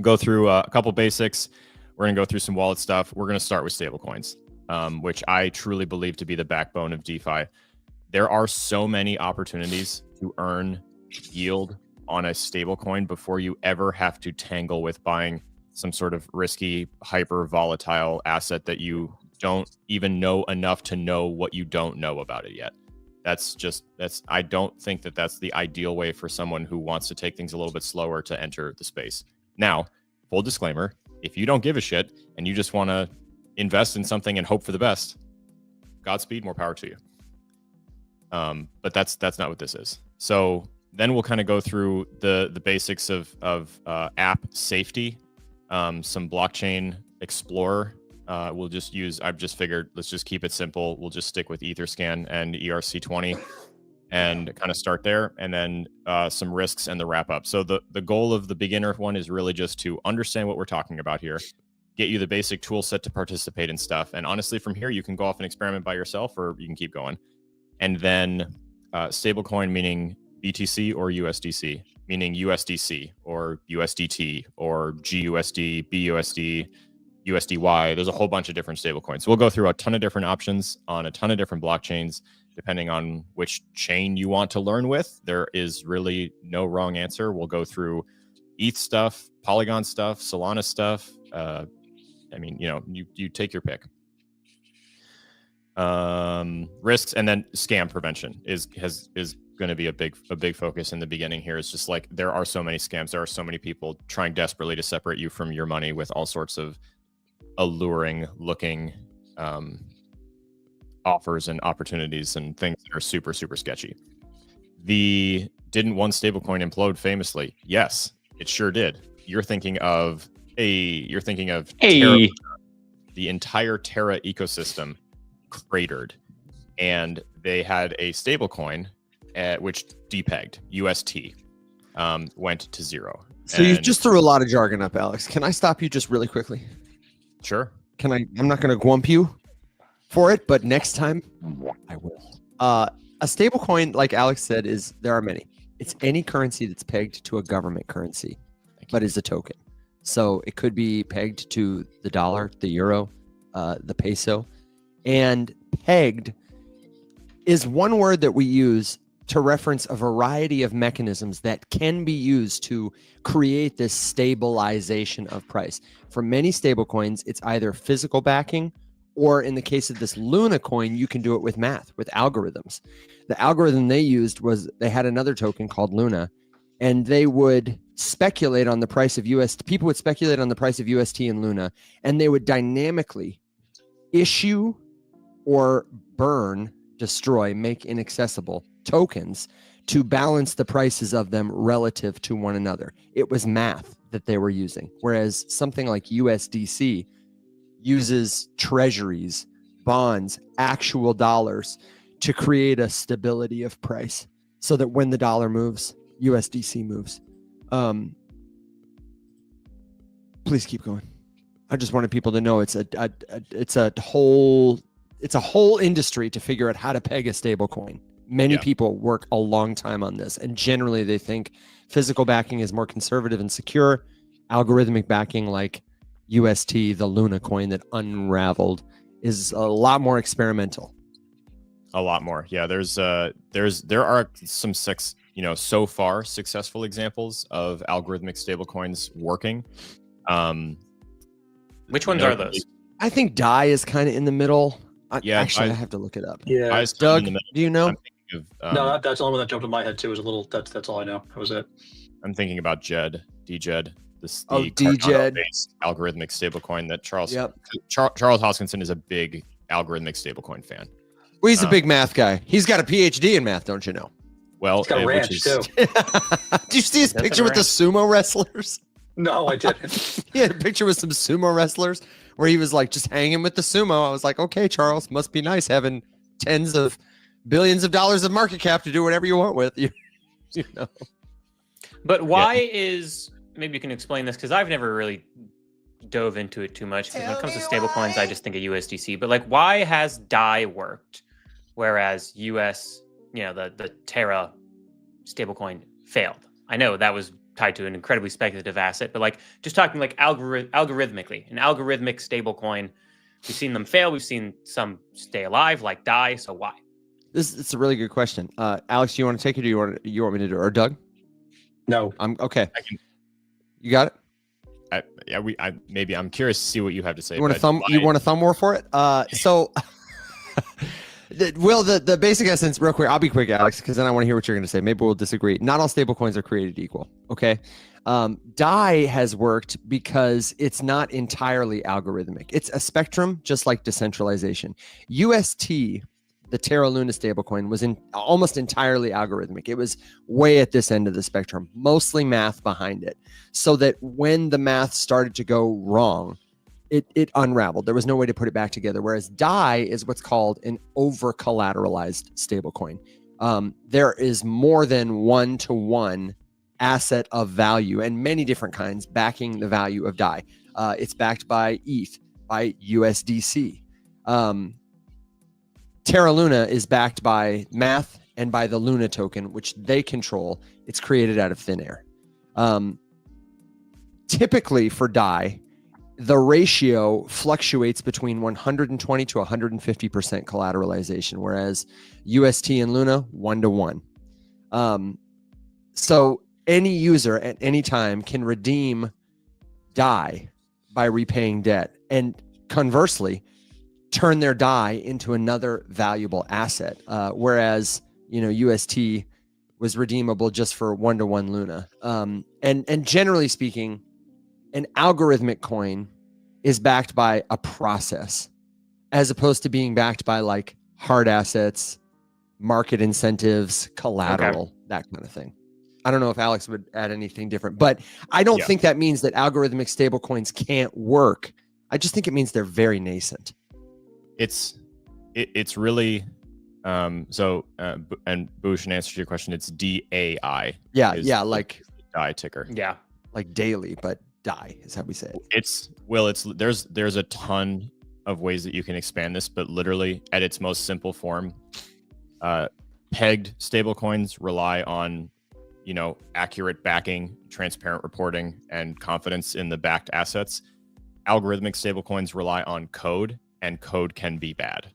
Go through a couple basics. We're going to go through some wallet stuff. We're going to start with stablecoins, which I truly believe to be the backbone of DeFi. There are so many opportunities to earn yield on a stablecoin before you ever have to tangle with buying some sort of risky, hyper volatile asset that you don't even know enough to know what you don't know about it yet. I don't think that that's the ideal way for someone who wants to take things a little bit slower to enter the space. Now, full disclaimer, if you don't give a shit and you just want to invest in something and hope for the best, Godspeed, more power to you. But that's not what this is. So then we'll kind of go through the basics of app safety, some blockchain explorer. I've just figured, let's just keep it simple. We'll just stick with Etherscan and ERC20 and kind of start there, and then some risks and the wrap up. So the goal of the beginner one is really just to understand what we're talking about here, get you the basic tool set to participate in stuff. And honestly, from here, you can go off and experiment by yourself, or you can keep going. And then stablecoin, meaning BTC or USDC, meaning USDC or USDT or GUSD, BUSD, USDY. There's a whole bunch of different stablecoins. So we'll go through a ton of different options on a ton of different blockchains, depending on which chain you want to learn with. There is really no wrong answer. We'll go through ETH stuff, Polygon stuff, Solana stuff. You take your pick. Risks, and then scam prevention is going to be a big focus in the beginning here. Is just like there are so many scams, there are so many people trying desperately to separate you from your money with all sorts of alluring looking offers and opportunities and things that are super sketchy. Didn't one stablecoin implode famously? Yes, it sure did. You're thinking of Terra. The entire Terra ecosystem cratered, and they had a stablecoin which depegged. UST went to zero. So you just threw a lot of jargon up, Alex. Can I stop you just really quickly? Sure. I'm not going to gwump you for it, but next time I will. A stablecoin, like Alex said, there are many. It's any currency that's pegged to a government currency, but is a token. So it could be pegged to the dollar, the euro, the peso. And pegged is one word that we use to reference a variety of mechanisms that can be used to create this stabilization of price. For many stablecoins, it's either physical backing, or in the case of this Luna coin, you can do it with math, with algorithms. The algorithm they used was they had another token called Luna, and they would speculate on the price of UST. People would speculate on the price of UST and Luna, and they would dynamically issue or burn, destroy, make inaccessible tokens to balance the prices of them relative to one another. It was math that they were using, whereas something like USDC uses treasuries, bonds, actual dollars to create a stability of price so that when the dollar moves, USDC moves. Please keep going. I just wanted people to know it's a whole industry to figure out how to peg a stable coin. Many people work a long time on this, and generally they think physical backing is more conservative and secure. Algorithmic backing like UST, the Luna coin that unraveled, is a lot more experimental. A lot more. Yeah, there are some so far successful examples of algorithmic stablecoins working. Which ones are those? I think DAI is kind of in the middle. Actually, I have to look it up. Yeah. Doug, do you know? No, that's the only one that jumped in my head too. That's all I know. That was it. I'm thinking about DJED. The DJED algorithmic stablecoin that Charles Hoskinson is a big algorithmic stablecoin fan. Well, he's a big math guy. He's got a PhD in math, don't you know? Well, he's got a ranch too. Do you see his picture with the sumo wrestlers? No, I didn't. He had a picture with some sumo wrestlers where he was like just hanging with the sumo. I was like, okay, Charles, must be nice having tens of billions of dollars of market cap to do whatever you want with. You know. But why is, maybe you can explain this, because I've never really dove into it too much. Because when it comes to stablecoins, I just think of USDC. But like, why has DAI worked, whereas the Terra stablecoin failed? I know that was tied to an incredibly speculative asset, but like just talking like algorithmically, an algorithmic stablecoin, we've seen them fail. We've seen some stay alive, like DAI. So why? It's a really good question. Alex, you want to take it, or you want me to do it, or Doug? No, I'm okay. You got it. I'm curious to see what you have to say. You want a thumb war for it? So. The basic essence, real quick, I'll be quick, Alex, because then I want to hear what you're going to say. Maybe we'll disagree. Not all stablecoins are created equal, okay? DAI has worked because it's not entirely algorithmic. It's a spectrum, just like decentralization. UST, the Terra Luna stablecoin, was almost entirely algorithmic. It was way at this end of the spectrum, mostly math behind it, so that when the math started to go wrong, it unraveled. There was no way to put it back together. Whereas DAI is what's called an over-collateralized stablecoin. There is more than one-to-one asset of value and many different kinds backing the value of DAI. It's backed by ETH, by USDC. Terra Luna is backed by math and by the Luna token, which they control. It's created out of thin air. Typically for DAI, the ratio fluctuates between 120 to 150% collateralization, whereas UST and Luna 1-to-1. So any user at any time can redeem DAI by repaying debt, and conversely, turn their DAI into another valuable asset. Whereas UST was redeemable just for 1-to-1 Luna. And generally speaking, an algorithmic coin is backed by a process as opposed to being backed by like hard assets, market incentives, collateral, that kind of thing. I don't know if Alex would add anything different, but I don't think that means that algorithmic stablecoins can't work. I just think it means they're very nascent. It's really and Boosh, in answer to your question, it's DAI. Yeah, like DAI ticker. Yeah, like daily, but DAI is how we say it. It's there's a ton of ways that you can expand this, but literally at its most simple form, pegged stablecoins rely on, accurate backing, transparent reporting, and confidence in the backed assets. Algorithmic stablecoins rely on code, and code can be bad.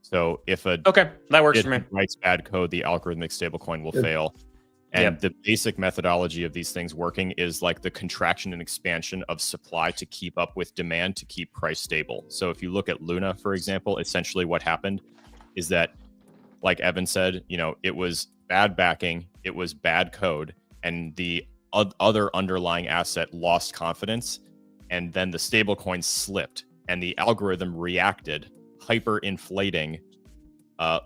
So if that works for me. Writes bad code, the algorithmic stablecoin will fail. And the basic methodology of these things working is like the contraction and expansion of supply to keep up with demand to keep price stable. So if you look at Luna, for example, essentially what happened is that, like Evan said, it was bad backing, it was bad code, and the other underlying asset lost confidence, and then the stablecoin slipped, and the algorithm reacted, hyperinflating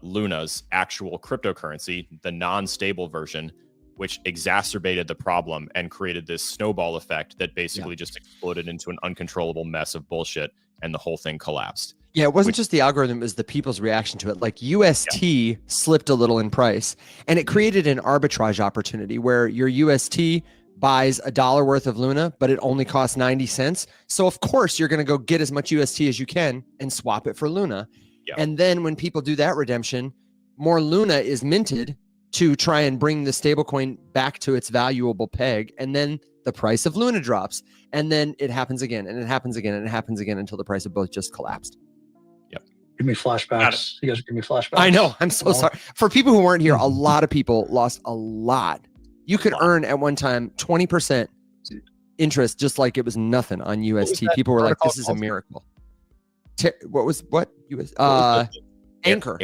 Luna's actual cryptocurrency, the non-stable version, which exacerbated the problem and created this snowball effect that basically just exploded into an uncontrollable mess of bullshit, and the whole thing collapsed. Yeah, it wasn't just the algorithm, it was the people's reaction to it. Like UST slipped a little in price, and it created an arbitrage opportunity where your UST buys $1 worth of Luna, but it only costs 90 cents. So of course you're going to go get as much UST as you can and swap it for Luna. Yeah. And then when people do that redemption, more Luna is minted to try and bring the stablecoin back to its valuable peg. And then the price of Luna drops, and then it happens again, and it happens again, and it happens again until the price of both just collapsed. Give me flashbacks. You guys give me flashbacks. I know. I'm so sorry. For people who weren't here, a lot of people lost a lot. You could earn at one time 20% interest, just like it was nothing on UST. People were like, "This is a miracle." What Anchor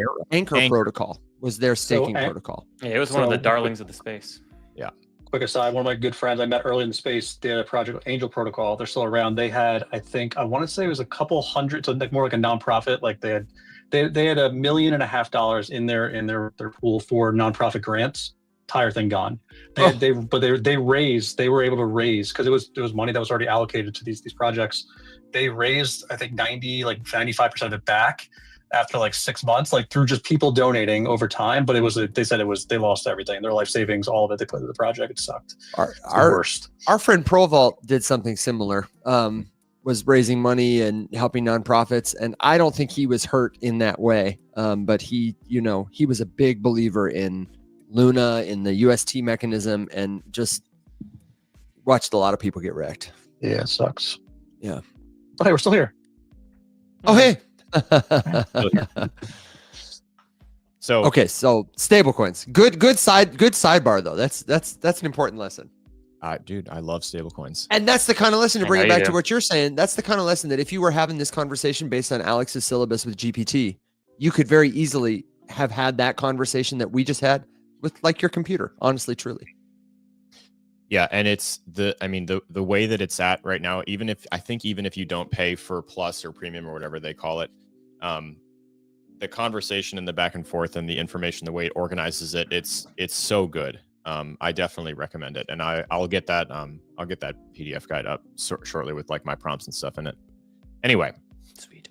protocol was their staking protocol. Yeah, it was one of the darlings of the space. Yeah. Quick aside, one of my good friends I met early in the space, they had a project, Angel Protocol. They're still around. They had, I want to say it was a couple hundred, so like more like a nonprofit. Like they had $1.5 million in their pool for nonprofit grants. Entire thing gone. They were able to raise, because it was money that was already allocated to these projects. They raised, I think 95% of it back after like 6 months, like through just people donating over time. But they lost everything, their life savings, all of it they put into the project. It sucked. Our friend Provault did something similar, was raising money and helping nonprofits. And I don't think he was hurt in that way. But he was a big believer in Luna, in the UST mechanism, and just watched a lot of people get wrecked. Yeah, it sucks. Yeah. But hey, we're still here. Oh, hey. So stablecoins. Good sidebar though. That's an important lesson. Dude, I love stablecoins. And that's the kind of lesson, to bring it back to what you're saying. That's the kind of lesson that if you were having this conversation based on Alex's syllabus with GPT, you could very easily have had that conversation that we just had with like your computer, honestly, truly. Yeah, and it's the way that it's at right now, even if you don't pay for Plus or Premium or whatever they call it, the conversation and the back and forth and the information, the way it organizes it, it's so good. I definitely recommend it, and I'll get that PDF guide up shortly with like my prompts and stuff in it. Anyway, sweet.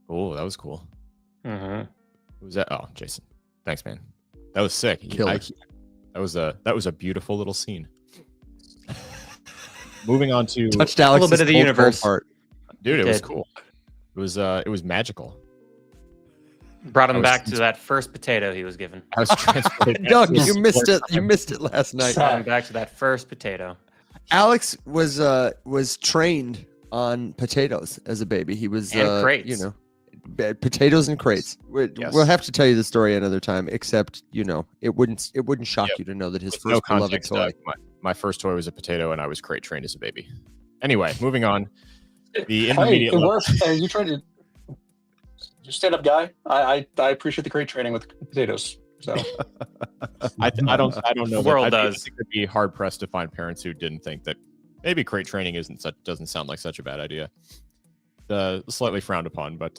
Oh, that was cool. Mm-hmm. Who was that? Oh, Jason. Thanks, man. That was sick. That was a beautiful little scene. Moving on to touched Alex's a little bit of the universe part. Dude, it was cool. It was magical. Brought him back to that first potato he was given. I was transported. Doug, you missed it. You missed it last night. Brought him back to that first potato. Alex was trained on potatoes as a baby. He was crates. Potatoes and crates. We'll have to tell you the story another time. Except it wouldn't shock you to know that his first beloved toy. My first toy was a potato, and I was crate trained as a baby. Anyway, moving on. The intermediate. You tried to. You're a stand-up guy. I appreciate the crate training with potatoes. So I don't know. The world I does. think it'd be hard pressed to find parents who didn't think that maybe crate training doesn't sound like such a bad idea. Slightly frowned upon, but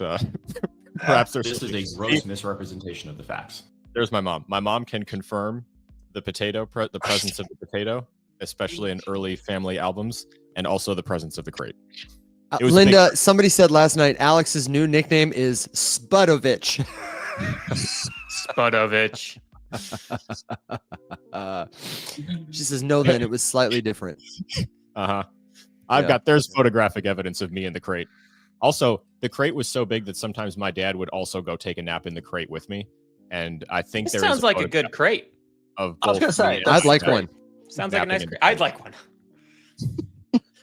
perhaps there's This is a gross misrepresentation of the facts. There's my mom. My mom can confirm the the presence of the potato, especially in early family albums, and also the presence of the crate. It was a big- Linda, somebody said last night Alex's new nickname is Spudovich. Spudovich. She says, no, then it was slightly different. Uh-huh. Yeah. There's photographic evidence of me in the crate. Also, the crate was so big that sometimes my dad would also go take a nap in the crate with me. And I think This there sounds is like a good crate. of I was both gonna say, me and I'd like dad. one. Sounds like a Napping nice in crate. the I'd crate. like one.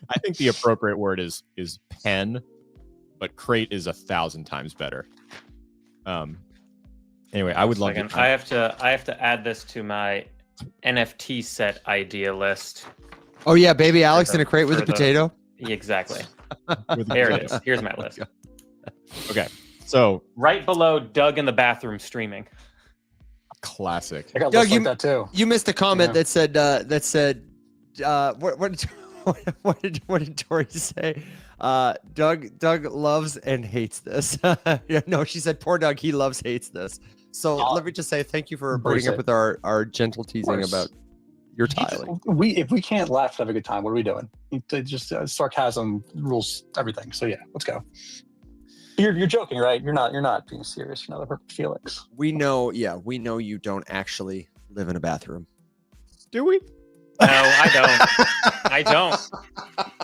I think the appropriate word is pen, but crate is 1,000 times better. Anyway, I would love Second, to. I have to add this to my NFT set idea list. Oh, yeah, baby Alex in a crate with a For the- potato. Exactly. with There the- it is. Here's my list. Okay, so Right below Doug in the bathroom streaming. classic. I got Doug, lists like that too. You missed a comment Yeah. that said what did Tori say? Doug loves and hates this. Yeah, no, she said poor Doug, he loves hates this. So let me just say thank you for Embrace putting up it. with our gentle teasing course. about your tiling. If we can't laugh and have a good time, what are we doing? Just sarcasm rules everything. So yeah, let's go. You're joking, right? You're not being serious. You're not hurt feelings. We know you don't actually live in a bathroom. Do we? No, I don't.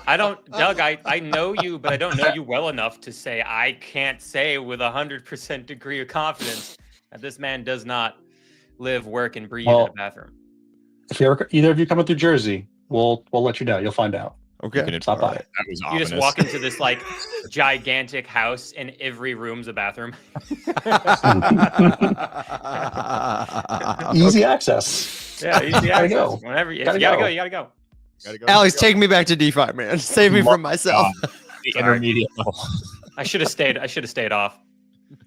I don't. Doug, I know you, but I don't know you well enough to say I can't say with 100% degree of confidence that this man does not live, work, and breathe in Well, a bathroom. If either of you come up through Jersey, we'll let you know. You'll find out. Okay. Stop by. That was You ominous. just walk into this like gigantic house, and every room's a bathroom. Easy access. Yeah, easy Gotta access. go. Whenever you Gotta gotta go. go, you gotta go. Gotta go. Alex, take me back to DeFi, man. Save me from myself. The intermediate level. I should have stayed off.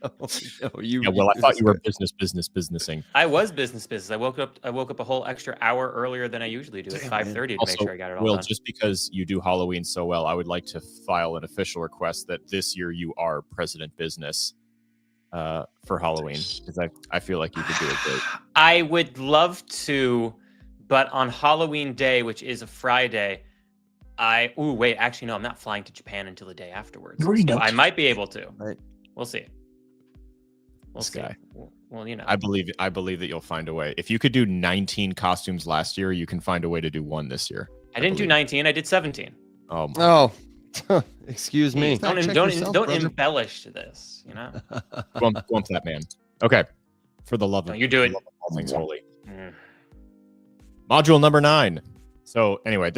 No, you. Yeah, well, I thought you were businessing. I was business. I woke up a whole extra hour earlier than I usually do at Damn, 5:30 to make Also, sure I got it all Will, done. just because you do Halloween so well, I would like to file an official request that this year you are President Business for Halloween, because I feel like you could do it great. I would love to, but on Halloween day, which is a Friday, actually no, I'm not flying to Japan until the day afterwards. You already So know. I might be able to. Right. We'll see. We'll This see. guy. Well, you know. I believe that you'll find a way. If you could do 19 costumes last year, you can find a way to do one this year. I didn't do believe. 19. I did 17. Oh, my Oh, excuse me. Don't Check don't yourself, don't brother. embellish this. You know. Glump that man. Okay, for the love No, of you do it. for the love of all things holy. Mm. Module number 9. So anyway,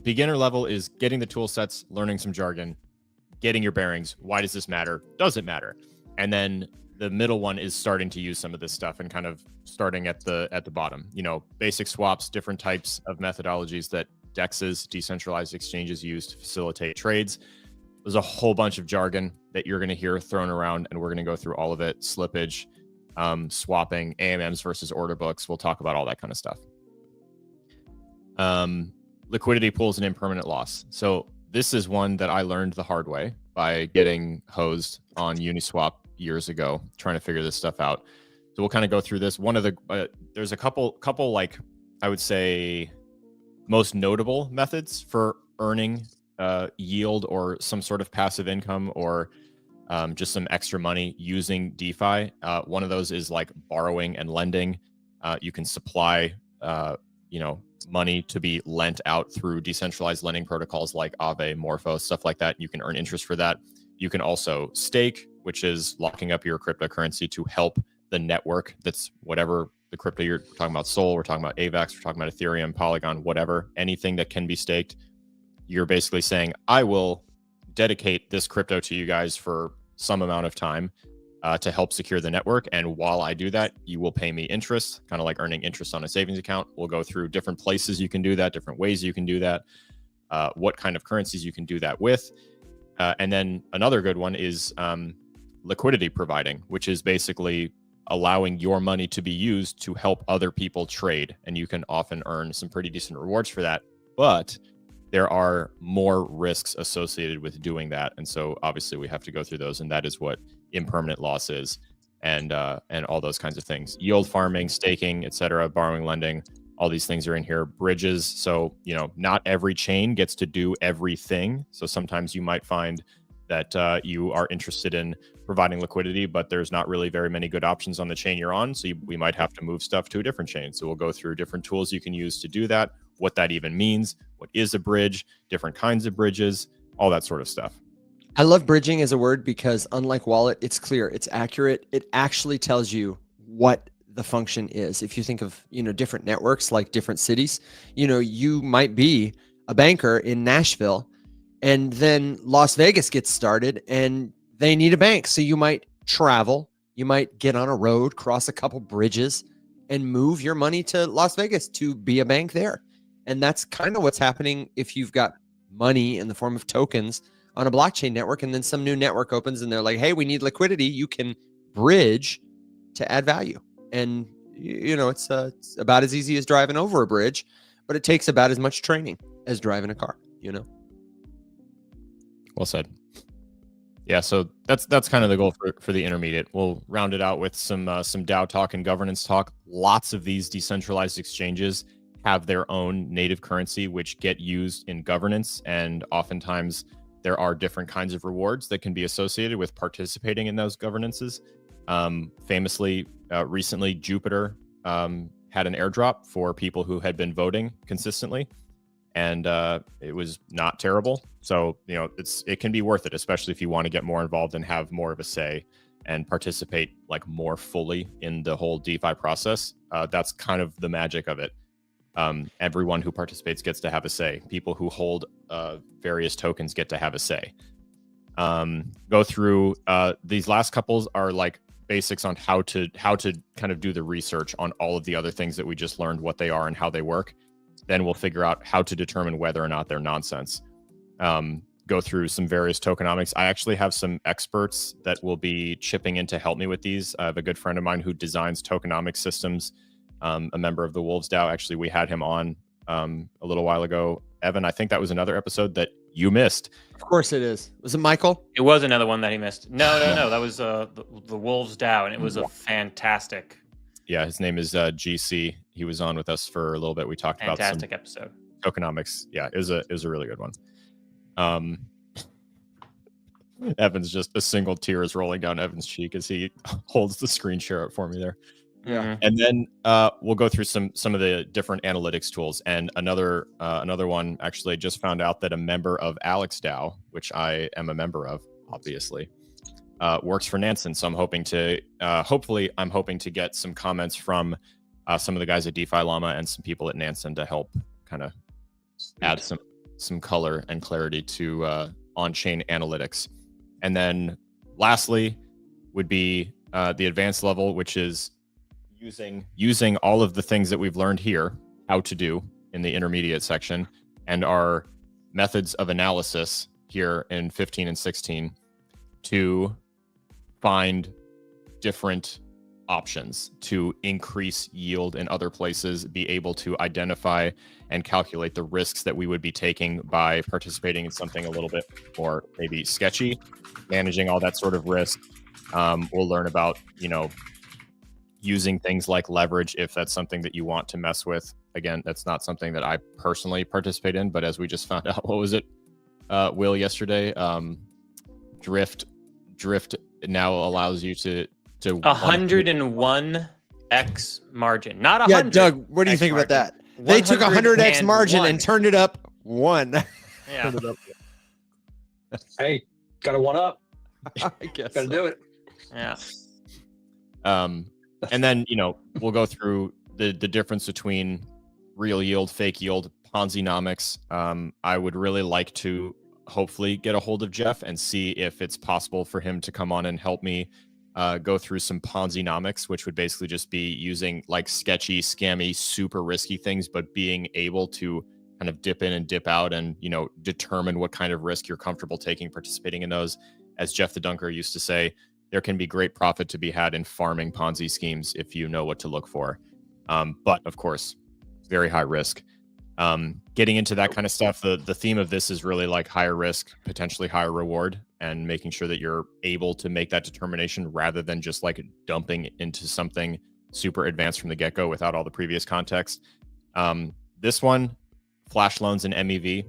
beginner level is getting the tool sets, learning some jargon, getting your bearings. Why does this matter? Does it matter? And then the middle one is starting to use some of this stuff and kind of starting at the bottom. You know, basic swaps, different types of methodologies that DEXs, decentralized exchanges, use to facilitate trades. There's a whole bunch of jargon that you're going to hear thrown around, and we're going to go through all of it. Slippage, swapping, AMMs versus order books. We'll talk about all that kind of stuff. Liquidity pools and impermanent loss. So this is one that I learned the hard way by getting hosed on Uniswap years ago, trying to figure this stuff out. So we'll kind of go through this. One of the there's a couple like I would say most notable methods for earning yield or some sort of passive income or just some extra money using DeFi. One of those is like borrowing and lending. You can supply money to be lent out through decentralized lending protocols like Aave, Morpho, stuff like that. You can earn interest for that. You can also stake, which is locking up your cryptocurrency to help the network. That's whatever the crypto you're talking about. Sol, we're talking about AVAX, we're talking about Ethereum, Polygon, whatever, anything that can be staked. You're basically saying, I will dedicate this crypto to you guys for some amount of time to help secure the network. And while I do that, you will pay me interest, kind of like earning interest on a savings account. We'll go through different places you can do that, different ways you can do that, what kind of currencies you can do that with. And then another good one is liquidity providing, which is basically allowing your money to be used to help other people trade. And you can often earn some pretty decent rewards for that. But there are more risks associated with doing that. And so obviously we have to go through those. And that is what impermanent loss is, and all those kinds of things. Yield farming, staking, etc., borrowing, lending, all these things are in here. Bridges. So, not every chain gets to do everything. So sometimes you might find that you are interested in providing liquidity, but there's not really very many good options on the chain you're on. So we might have to move stuff to a different chain. So we'll go through different tools you can use to do that, what that even means, what is a bridge, different kinds of bridges, all that sort of stuff. I love bridging as a word because unlike wallet, it's clear, it's accurate. It actually tells you what the function is. If you think of, different networks like different cities, you might be a banker in Nashville and then Las Vegas gets started and they need a bank. So you might travel, you might get on a road, cross a couple bridges and move your money to Las Vegas to be a bank there. And that's kind of what's happening if you've got money in the form of tokens on a blockchain network, and then some new network opens and they're like, hey, we need liquidity. You can bridge to add value. And, it's about as easy as driving over a bridge, but it takes about as much training as driving a car, Well said. Yeah, so that's kind of the goal for the intermediate. We'll round it out with some DAO talk and governance talk. Lots of these decentralized exchanges have their own native currency, which get used in governance, and oftentimes there are different kinds of rewards that can be associated with participating in those governances. Famously, recently, Jupiter had an airdrop for people who had been voting consistently, and it was not terrible. So, it can be worth it, especially if you want to get more involved and have more of a say and participate more fully in the whole DeFi process. That's kind of the magic of it. Everyone who participates gets to have a say. People who hold various tokens get to have a say. Go through these last couples are basics on how to kind of do the research on all of the other things that we just learned, what they are and how they work. Then we'll figure out how to determine whether or not they're nonsense. Go through some various tokenomics. I actually have some experts that will be chipping in to help me with these. I have a good friend of mine who designs tokenomic systems, a member of the Wolves DAO. Actually, we had him on a little while ago. Evan, I think that was another episode that you missed. Of course it is. Was it Michael? It was another one that he missed. No. That was the Wolves DAO, and it was a fantastic. Yeah, his name is GC. He was on with us for a little bit. We talked about some episode. Tokenomics. Yeah, it was a really good one. Evan's just a single tear is rolling down Evan's cheek as he holds the screen share up for me there. Yeah. And then we'll go through some of the different analytics tools. And another one, actually, I just found out that a member of Alex DAO, which I am a member of, obviously, works for Nansen. So I'm hoping to, I'm hoping to get some comments from some of the guys at DeFi Llama and some people at Nansen to help kind of add some color and clarity to on-chain analytics. And then lastly would be the advanced level, which is using all of the things that we've learned here, how to do in the intermediate section, and our methods of analysis here in 15 and 16 to find different options to increase yield in other places, be able to identify and calculate the risks that we would be taking by participating in something a little bit more maybe sketchy, managing all that sort of risk. We'll learn about, using things like leverage if that's something that you want to mess with. Again, that's not something that I personally participate in, but as we just found out, what was it, Will, yesterday? Drift now allows you to 101x margin, not 100. Yeah, Doug, what do you think about that? They took 100x margin and turned it up one. Yeah. Hey, got to one up. I guess Got to do it. Yeah. And then, we'll go through the difference between real yield, fake yield, Ponzi-nomics. I would really like to hopefully get a hold of Jeff and see if it's possible for him to come on and help me go through some Ponzi-nomics, which would basically just be using sketchy, scammy, super risky things, but being able to kind of dip in and dip out and, determine what kind of risk you're comfortable taking, participating in those. As Jeff the Dunker used to say, there can be great profit to be had in farming Ponzi schemes if you know what to look for. But of course, very high risk. Getting into that kind of stuff, the theme of this is really like higher risk, potentially higher reward, and making sure that you're able to make that determination rather than just like dumping into something super advanced from the get-go without all the previous context. This one, flash loans and MEV.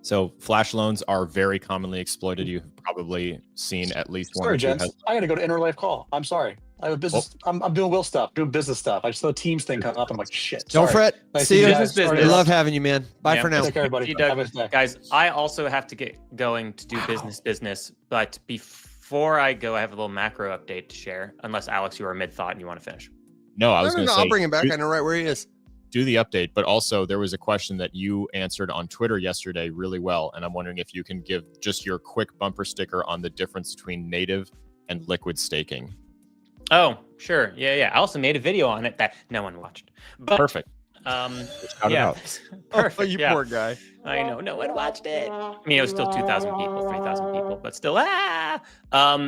So flash loans are very commonly exploited. You've probably seen at least one. Sorry, or two gents. I got to go to Interlife call. I'm sorry. I have a business. I'm doing Will stuff, doing business stuff. I just saw a Teams thing come up. I'm like, shit. Don't sorry. fret. Nice See to you. guys. Business. We love having you, man. Bye Yeah. for now. Take care, everybody. See you, Doug. Have a nice day. Guys, I also have to get going to do business. But before I go, I have a little macro update to share. Unless Alex, you are mid thought and you want to finish. No, I was No, going to say, I'll bring him back. I know right where he is. do the update, but also there was a question that you answered on Twitter yesterday really well, and I'm wondering if you can give just your quick bumper sticker on the difference between native and liquid staking. Oh, sure. Yeah. I also made a video on it that no one watched. But, Perfect. Um, Shout it yeah. out. Perfect. Oh, you yeah. poor guy. I know no one watched it. I mean, it was still 2,000 people, 3,000 people, but still,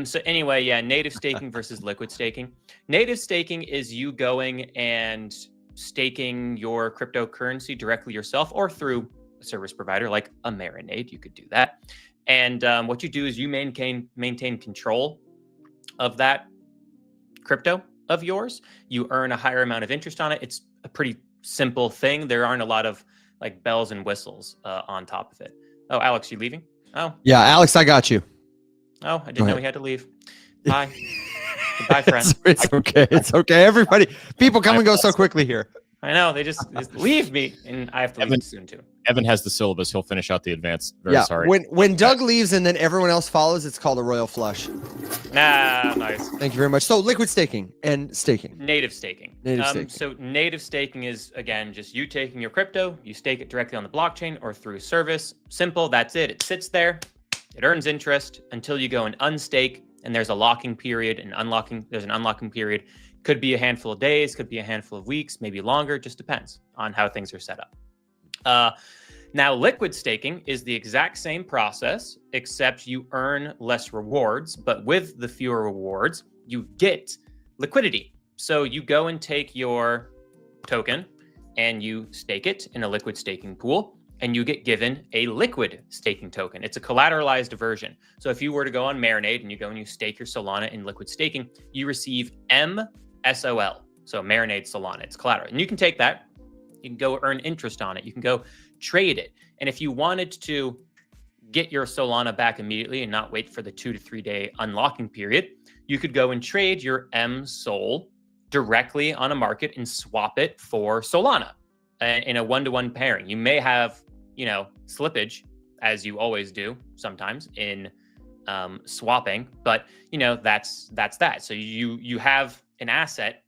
So anyway, yeah, native staking versus liquid staking. Native staking is you going and staking your cryptocurrency directly yourself or through a service provider like a Marinade. You could do that. And what you do is you maintain control of that crypto of yours. You earn a higher amount of interest on it. It's a pretty simple thing. There aren't a lot of like bells and whistles on top of it. Oh, Alex, you leaving? Oh, Yeah, Alex, I got you. I didn't know ahead. we had to leave. Bye. Goodbye, friend. It's okay. It's okay. Everybody, people come and go so quickly here. I know they just leave me, and I have to leave Evan- soon too. Evan has the syllabus. He'll finish out the advanced. Very Yeah. sorry. When Doug leaves and then everyone else follows, it's called a royal flush. Nah, nice. Thank you very much. So liquid staking and staking. Native staking. Native staking. So native staking is again just you taking your crypto, you stake it directly on the blockchain or through service. Simple. That's it. It sits there. It earns interest until you go and unstake, and there's a locking period and unlocking. There's an unlocking period. Could be a handful of days, could be a handful of weeks, maybe longer. Just depends on how things are set up. Now, liquid staking is the exact same process, except you earn less rewards, but with the fewer rewards, you get liquidity. So you go and take your token and you stake it in a liquid staking pool, and you get given a liquid staking token. It's a collateralized version. So if you were to go on Marinade and you go and you stake your Solana in liquid staking, you receive MSOL. So Marinade Solana, it's collateral. And you can take that, you can go earn interest on it. You can go trade it. And if you wanted to get your Solana back immediately and not wait for the 2 to 3 day unlocking period, you could go and trade your MSOL directly on a market and swap it for Solana in a one-to-one pairing. You may have, slippage, as you always do sometimes in swapping, but that's that. So you have an asset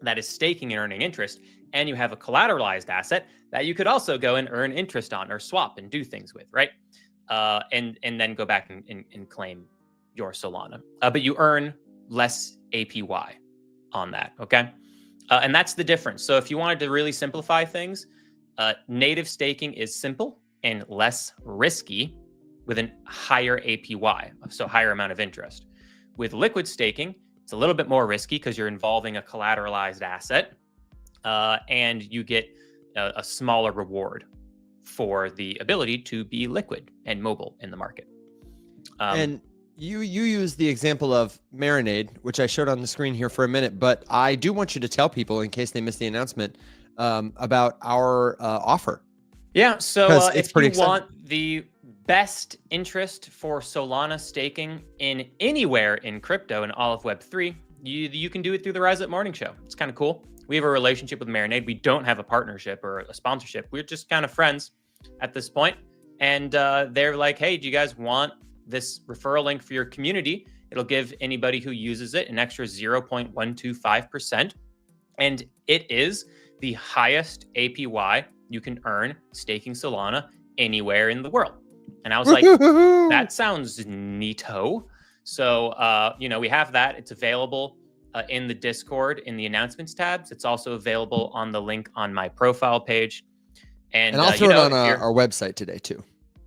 that is staking and earning interest, and you have a collateralized asset that you could also go and earn interest on or swap and do things with, right? And then go back and claim your Solana. But you earn less APY on that, okay? And that's the difference. So if you wanted to really simplify things, native staking is simple and less risky with a higher APY, so higher amount of interest. With liquid staking, it's a little bit more risky because you're involving a collateralized asset, and you get a smaller reward for the ability to be liquid and mobile in the market. And you use the example of Marinade, which I showed on the screen here for a minute, but I do want you to tell people, in case they missed the announcement, about our offer. Yeah, so 'Cause it's if pretty you exciting. want the best interest for Solana staking in anywhere in crypto and all of Web3, you can do it through the Rise Up Morning Show. It's kind of cool. We have a relationship with Marinade. We don't have a partnership or a sponsorship. We're just kind of friends at this point. And they're like, hey, do you guys want this referral link for your community? It'll give anybody who uses it an extra 0.125%. And it is the highest APY you can earn staking Solana anywhere in the world. And I was like, that sounds neato. So, we have that. It's available in the Discord in the announcements tabs. It's also available on the link on my profile page. And I'll throw it on if you're- our website today too.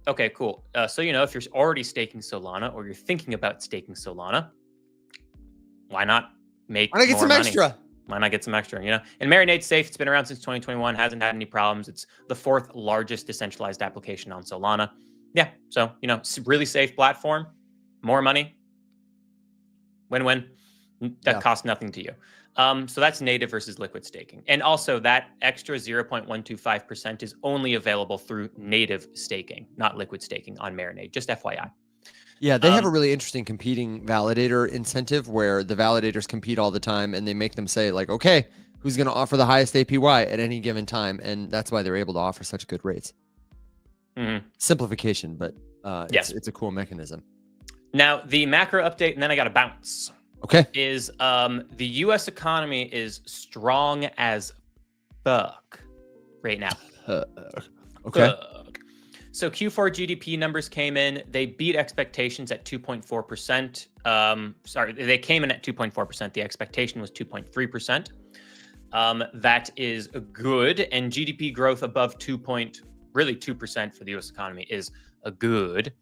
Okay, cool. So, if you're already staking Solana or you're thinking about staking Solana, why not make Why not get more some money? extra? Why not get some extra? And Marinade's safe. It's been around since 2021. Hasn't had any problems. It's the 4th largest decentralized application on Solana. Yeah. So, it's a really safe platform. More money. Win-win. That costs nothing to you. So that's native versus liquid staking. And also that extra 0.125% is only available through native staking, not liquid staking on Marinade. Just FYI. Yeah, they have a really interesting competing validator incentive where the validators compete all the time and they make them say like, okay, who's going to offer the highest APY at any given time? And that's why they're able to offer such good rates. Simplification, but it's a cool mechanism. Now, the macro update, and then I got to bounce. Okay. Is the U.S. economy is strong as fuck right now. Okay. So Q4 GDP numbers came in. They beat expectations at 2.4%. Sorry, they came in at 2.4%. The expectation was 2.3%. That is good. And GDP growth above 2% for the U.S. economy is a good.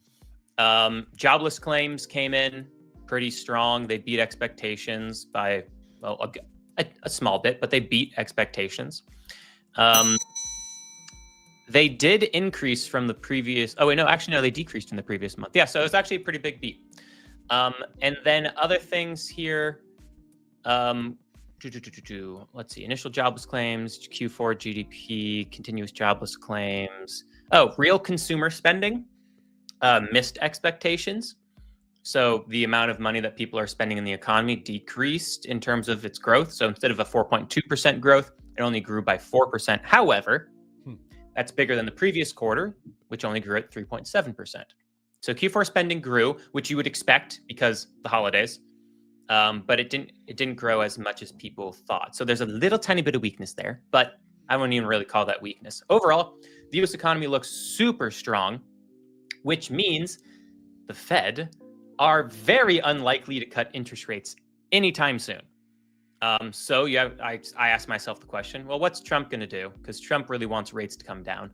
Jobless claims came in pretty strong. They beat expectations by a small bit, but they beat expectations. They did increase from the previous. Oh wait, no, actually no, they decreased in the previous month. Yeah, so it was actually a pretty big beat. And then other things here. Let's see, initial jobless claims, Q4 GDP, continuous jobless claims. Oh, real consumer spending missed expectations. So the amount of money that people are spending in the economy decreased in terms of its growth. So instead of a 4.2% growth, it only grew by 4%. However, that's bigger than the previous quarter, which only grew at 3.7%. So Q4 spending grew, which you would expect because the holidays, but it didn't grow as much as people thought. So there's a little tiny bit of weakness there, but I wouldn't even really call that weakness. Overall, the U.S. economy looks super strong, which means the Fed are very unlikely to cut interest rates anytime soon. So I asked myself the question, well, what's Trump going to do? Because Trump really wants rates to come down.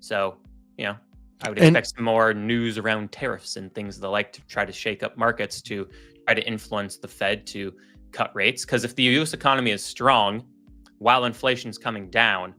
So, I would expect some more news around tariffs and things the like to try to shake up markets to try to influence the Fed to cut rates. Because if the U.S. economy is strong while inflation's coming down,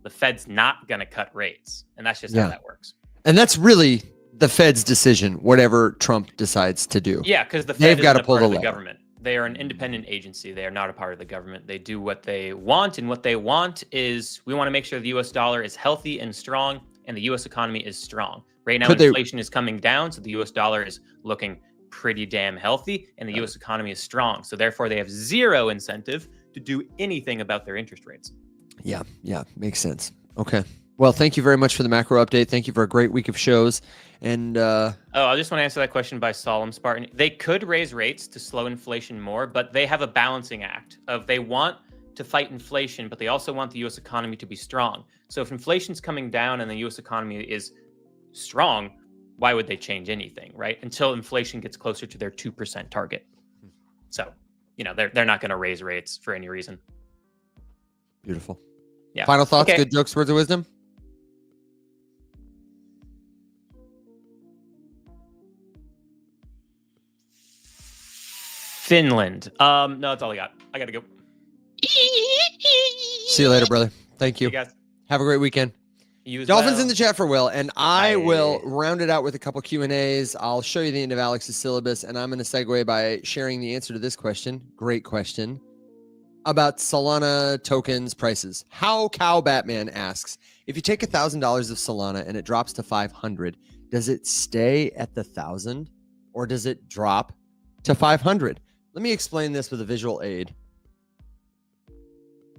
the Fed's not going to cut rates. And that's just how that works. And that's really the Fed's decision, whatever Trump decides to do. Yeah, because the Fed isn't a part of the government. They are an independent agency. They are not a part of the government. They do what they want, and what they want is we want to make sure the U.S. dollar is healthy and strong, and the U.S. economy is strong. Right now, inflation is coming down, so the U.S. dollar is looking pretty damn healthy, and the U.S. economy is strong. So therefore, they have zero incentive to do anything about their interest rates. Yeah, makes sense. Okay. Well, thank you very much for the macro update. Thank you for a great week of shows. And I just want to answer that question by Solemn Spartan. They could raise rates to slow inflation more, but they have a balancing act of they want to fight inflation, but they also want the U.S. economy to be strong. So if inflation's coming down and the U.S. economy is strong, why would they change anything, right? Until inflation gets closer to their 2% target. So, they're not going to raise rates for any reason. Beautiful. Yeah. Final thoughts, Okay. Good jokes, words of wisdom? Finland. No, that's all I got. I got to go. See you later, brother. Thank you. You guys. Have a great weekend. You as Dolphins well. in the chat for Will, and I Bye. will round it out with a couple Q&As. I'll show you the end of Alex's syllabus, and I'm going to segue by sharing the answer to this question. Great question. About Solana tokens prices. How Cow Batman asks, if you take $1,000 of Solana and it drops to 500, does it stay at the 1,000 or does it drop to 500? Let me explain this with a visual aid.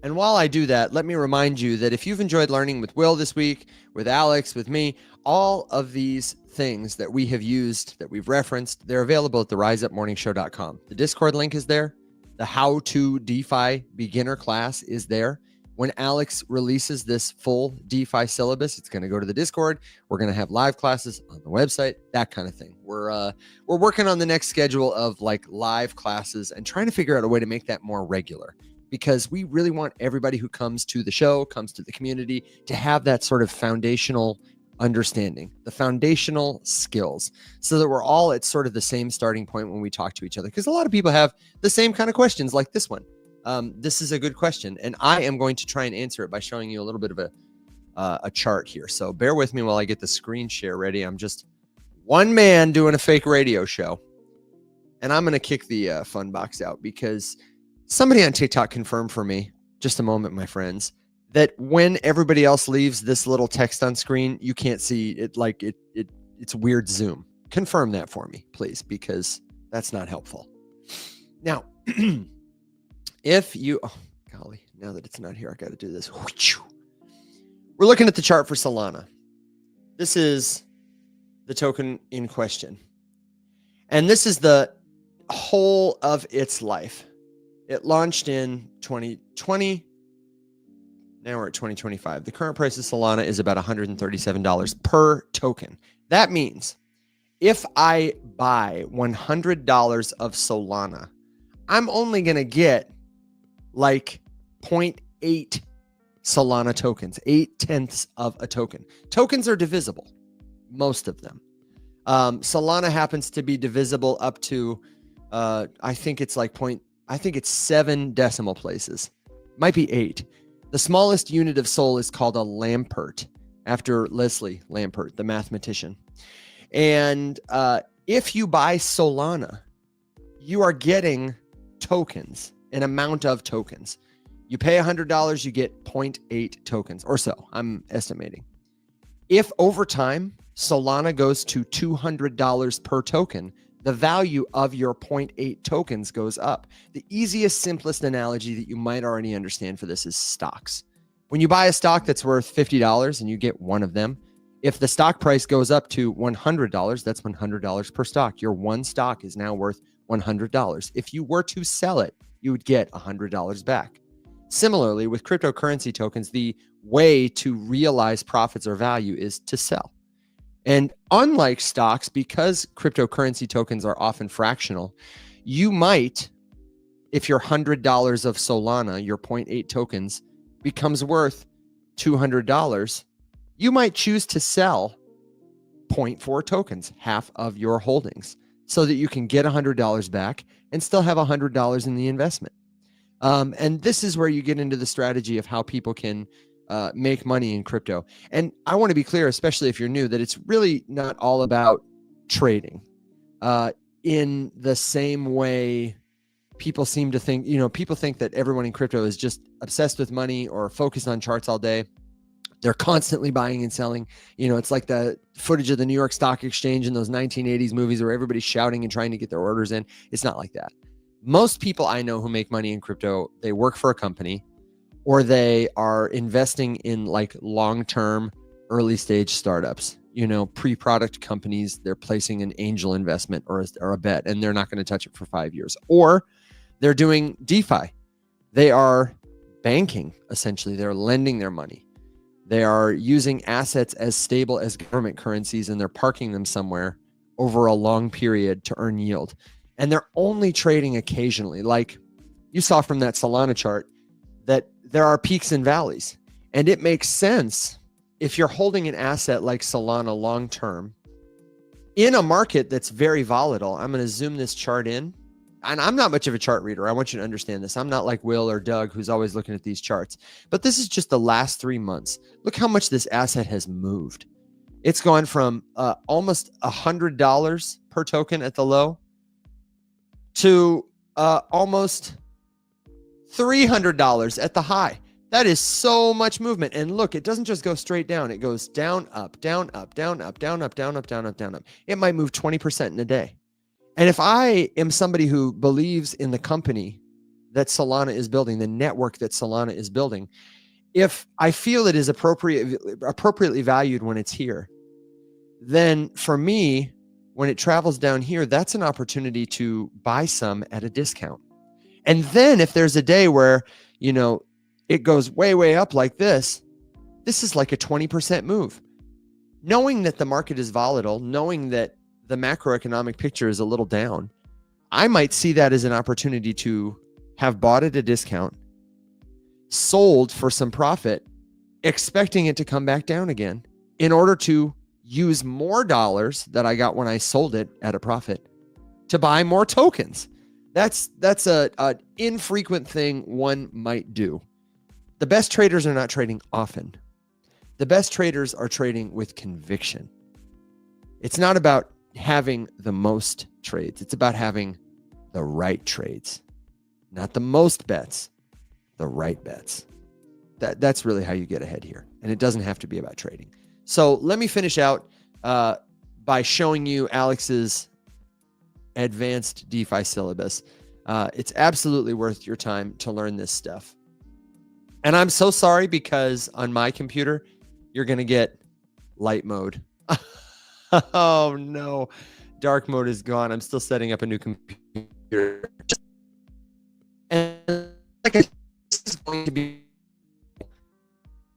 And while I do that, let me remind you that if you've enjoyed learning with Will this week, with Alex, with me, all of these things that we have used, that we've referenced, they're available at theriseupmorningshow.com. The Discord link is there. The How to DeFi beginner class is there. When Alex releases this full DeFi syllabus, it's going to go to the Discord. We're going to have live classes on the website, that kind of thing. We're working on the next schedule of like live classes and trying to figure out a way to make that more regular, because we really want everybody who comes to the show, comes to the community, to have that sort of foundational understanding, the foundational skills, so that we're all at sort of the same starting point when we talk to each other. Because a lot of people have the same kind of questions like this one. This is a good question, and I am going to try and answer it by showing you a little bit of a chart here. So bear with me while I get the screen share ready. I'm just one man doing a fake radio show, and I'm going to kick the fun box out because somebody on TikTok confirmed for me, just a moment, my friends, that when everybody else leaves this little text on screen, you can't see it. Like it's weird Zoom. Confirm that for me, please, because that's not helpful. Now, if you, oh golly, now that it's not here, I got to do this. We're looking at the chart for Solana. This is the token in question. And this is the whole of its life. It launched in 2020. Now we're at 2025. The current price of Solana is about $137 per token. That means if I buy $100 of Solana, I'm only going to get like 0.8 Solana tokens, 0.8 of a token. Tokens are divisible, most of them. Solana happens to be divisible up to, I think it's 7 decimal places. Might be 8. The smallest unit of SOL is called a Lampert, after Leslie Lampert, the mathematician. And if you buy Solana, you are getting tokens, an amount of tokens. You pay $100, you get 0.8 tokens or so, I'm estimating. If over time, Solana goes to $200 per token, the value of your 0.8 tokens goes up. The easiest, simplest analogy that you might already understand for this is stocks. When you buy a stock that's worth $50 and you get one of them, if the stock price goes up to $100, that's $100 per stock. Your one stock is now worth $100. If you were to sell it, you would get $100 back. Similarly, with cryptocurrency tokens, the way to realize profits or value is to sell. And unlike stocks, because cryptocurrency tokens are often fractional, you might, if your $100 of Solana, your 0.8 tokens, becomes worth $200, you might choose to sell 0.4 tokens, half of your holdings, so that you can get $100 back and still have $100 in the investment. And this is where you get into the strategy of how people can make money in crypto. And I want to be clear, especially if you're new, that it's really not all about trading. In the same way people seem to think, people think that everyone in crypto is just obsessed with money or focused on charts all day. They're constantly buying and selling. It's like the footage of the New York Stock Exchange in those 1980s movies where everybody's shouting and trying to get their orders in. It's not like that. Most people I know who make money in crypto, they work for a company, or they are investing in like long-term early stage startups, pre-product companies. They're placing an angel investment or a bet, and they're not going to touch it for 5 years. Or they're doing DeFi. They are banking, essentially. They're lending their money. They are using assets as stable as government currencies, and they're parking them somewhere over a long period to earn yield. And they're only trading occasionally. Like you saw from that Solana chart, that there are peaks and valleys. And it makes sense if you're holding an asset like Solana long-term in a market that's very volatile. I'm going to zoom this chart in. And I'm not much of a chart reader. I want you to understand this. I'm not like Will or Doug, who's always looking at these charts. But this is just the last 3 months. Look how much this asset has moved. It's gone from almost $100 per token at the low to almost $300 at the high. That is so much movement. And look, it doesn't just go straight down. It goes down, up, down, up, down, up, down, up, down, up, down, up, down, up. It might move 20% in a day. And if I am somebody who believes in the company that Solana is building, the network that Solana is building, if I feel it is appropriately valued when it's here, then for me, when it travels down here, that's an opportunity to buy some at a discount. And then if there's a day where, it goes way, way up like this is like a 20% move. Knowing that the market is volatile, knowing that the macroeconomic picture is a little down, I might see that as an opportunity to have bought at a discount, sold for some profit, expecting it to come back down again, in order to use more dollars that I got when I sold it at a profit to buy more tokens. That's an infrequent thing one might do. The best traders are not trading often. The best traders are trading with conviction. It's not about having the most trades. It's about having the right trades, not the most bets, the right bets. That's really how you get ahead here. And it doesn't have to be about trading. So let me finish out by showing you Alex's advanced DeFi syllabus. It's absolutely worth your time to learn this stuff. And I'm so sorry because on my computer, you're going to get light mode. Oh no, dark mode is gone. I'm still setting up a new computer. And like I said, this is going to be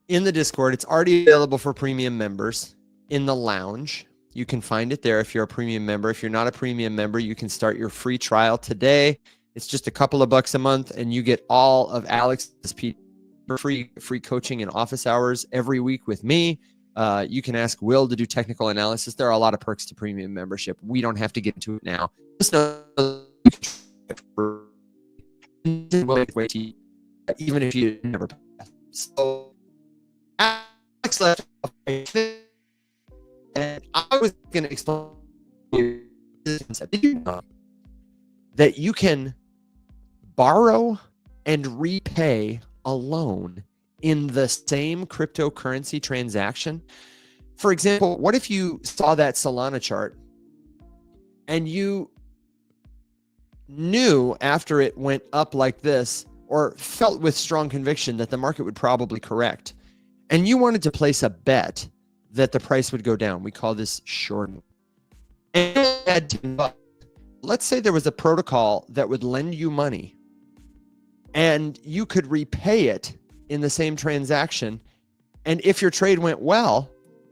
in the Discord. It's already available for premium members in the lounge. You can find it there if you're a premium member. If you're not a premium member, you can start your free trial today. It's just a couple of bucks a month, and you get all of Alex's free coaching and office hours every week with me. You can ask Will to do technical analysis. There are a lot of perks to premium membership. We don't have to get into it now. Just know even if you never pass. So Alex left off, and I was going to explain this concept. Did you know that you can borrow and repay a loan in the same cryptocurrency transaction? For example, what if you saw that Solana chart and you knew after it went up like this, or felt with strong conviction that the market would probably correct, and you wanted to place a bet that the price would go down? We call this shorting. And you had $10. Let's say there was a protocol that would lend you money and you could repay it in the same transaction. And if your trade went well,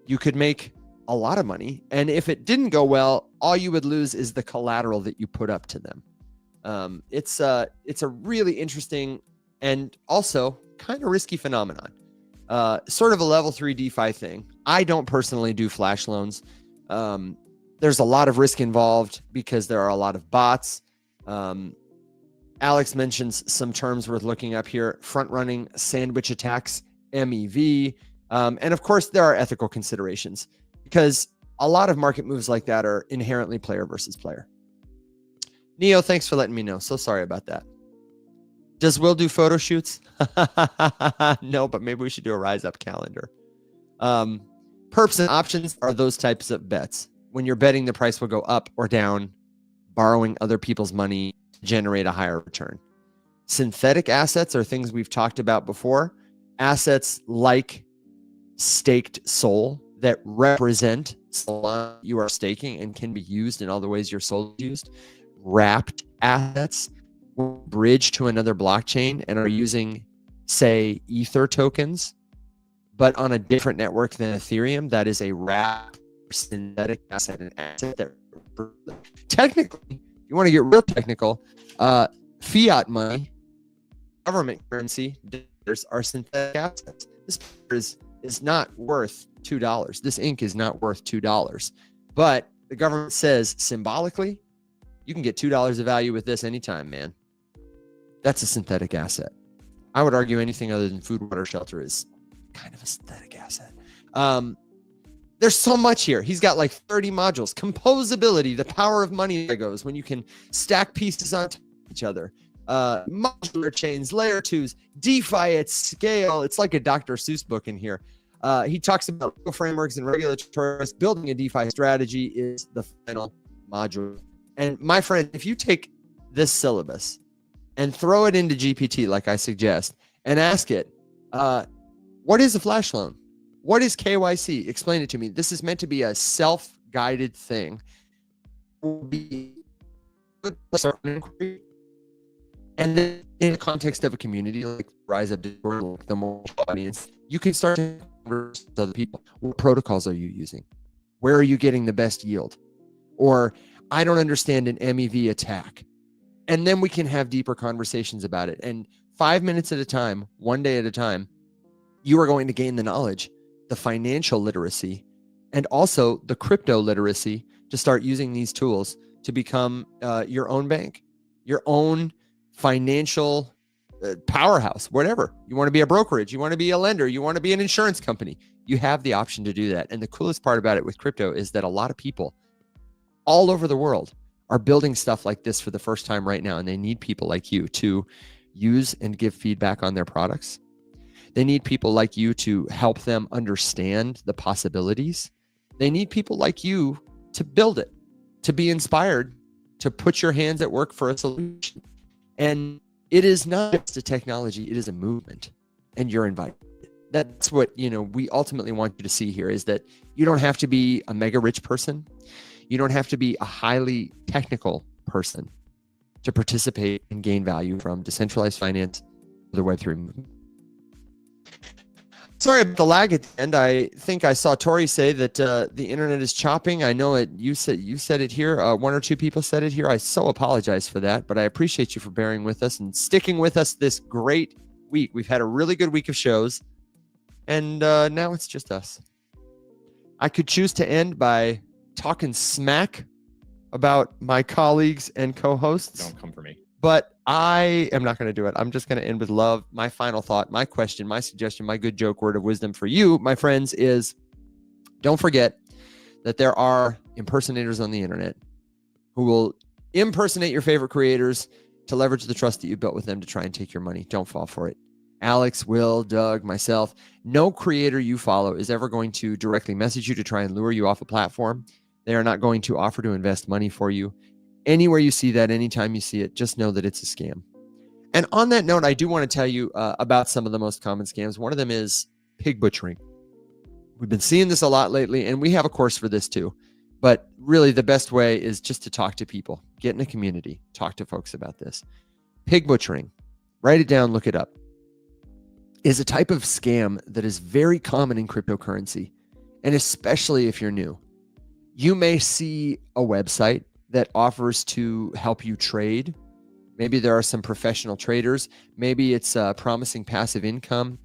you could make a lot of money. And if it didn't go well, all you would lose is the collateral that you put up to them. It's a really interesting and also kind of risky phenomenon. Sort of a level 3 DeFi thing. I don't personally do flash loans. There's a lot of risk involved because there are a lot of bots. Alex mentions some terms worth looking up here: front-running sandwich attacks, MEV. And of course, there are ethical considerations because a lot of market moves like that are inherently player versus player. Neo, thanks for letting me know. So sorry about that. Does Will do photo shoots? No, but maybe we should do a Rise Up calendar. Perps and options are those types of bets. When you're betting the price will go up or down, borrowing other people's money to generate a higher return. Synthetic assets are things we've talked about before. Assets like staked SOL that represent Solana you are staking and can be used in all the ways your SOL is used. Wrapped assets bridge to another blockchain and are using, say, Ether tokens, but on a different network than Ethereum. That is a wrapped synthetic asset, an asset that technically, you want to get real technical, fiat money, government currency, are synthetic assets. This is not worth $2. This ink is not worth $2, but the government says symbolically, you can get $2 of value with this anytime, man. That's a synthetic asset. I would argue anything other than food, water, shelter is kind of a synthetic asset. There's so much here. He's got like 30 modules. Composability, the power of money that goes when you can stack pieces on top of each other. Modular chains, layer 2s, DeFi at scale. It's like a Dr. Seuss book in here. He talks about legal frameworks and regulatory. Building a DeFi strategy is the final module. And my friend, if you take this syllabus and throw it into GPT like I suggest and ask it, what is a flash loan? What is KYC? Explain it to me. This is meant to be a self-guided thing. And then in the context of a community like Rise Up Discord, the more audience, you can start to converse with other people. What protocols are you using? Where are you getting the best yield? Or I don't understand an MEV attack. And then we can have deeper conversations about it. And 5 minutes at a time, one day at a time, you are going to gain the knowledge the financial literacy and also the crypto literacy to start using these tools to become your own bank, your own financial powerhouse, whatever. You want to be a brokerage, you want to be a lender, you want to be an insurance company. You have the option to do that. And the coolest part about it with crypto is that a lot of people all over the world are building stuff like this for the first time right now. And they need people like you to use and give feedback on their products. They need people like you to help them understand the possibilities. They need people like you to build it, to be inspired, to put your hands at work for a solution. And it is not just a technology, it is a movement, and you're invited. That's what, we ultimately want you to see here, is that you don't have to be a mega rich person. You don't have to be a highly technical person to participate and gain value from decentralized finance, the Web3 movement. Sorry about the lag at the end. I think I saw Tori say that the internet is chopping. I know it. You said it here. One or two people said it here. I so apologize for that, but I appreciate you for bearing with us and sticking with us this great week. We've had a really good week of shows, and now it's just us. I could choose to end by talking smack about my colleagues and co-hosts. Don't come for me. But I am not going to do it. I'm just going to end with love. My final thought, my question, my suggestion, my good joke word of wisdom for you, my friends, is don't forget that there are impersonators on the internet who will impersonate your favorite creators to leverage the trust that you built with them to try and take your money. Don't fall for it. Alex, Will, Doug, myself, no creator you follow is ever going to directly message you to try and lure you off a platform. They are not going to offer to invest money for you. Anywhere you see that, anytime you see it, just know that it's a scam. And on that note, I do want to tell you about some of the most common scams. One of them is pig butchering. We've been seeing this a lot lately, and we have a course for this too. But really, the best way is just to talk to people, get in a community, talk to folks about this. Pig butchering, write it down, look it up, is a type of scam that is very common in cryptocurrency, and especially if you're new. You may see a website that offers to help you trade. Maybe there are some professional traders. Maybe it's promising passive income.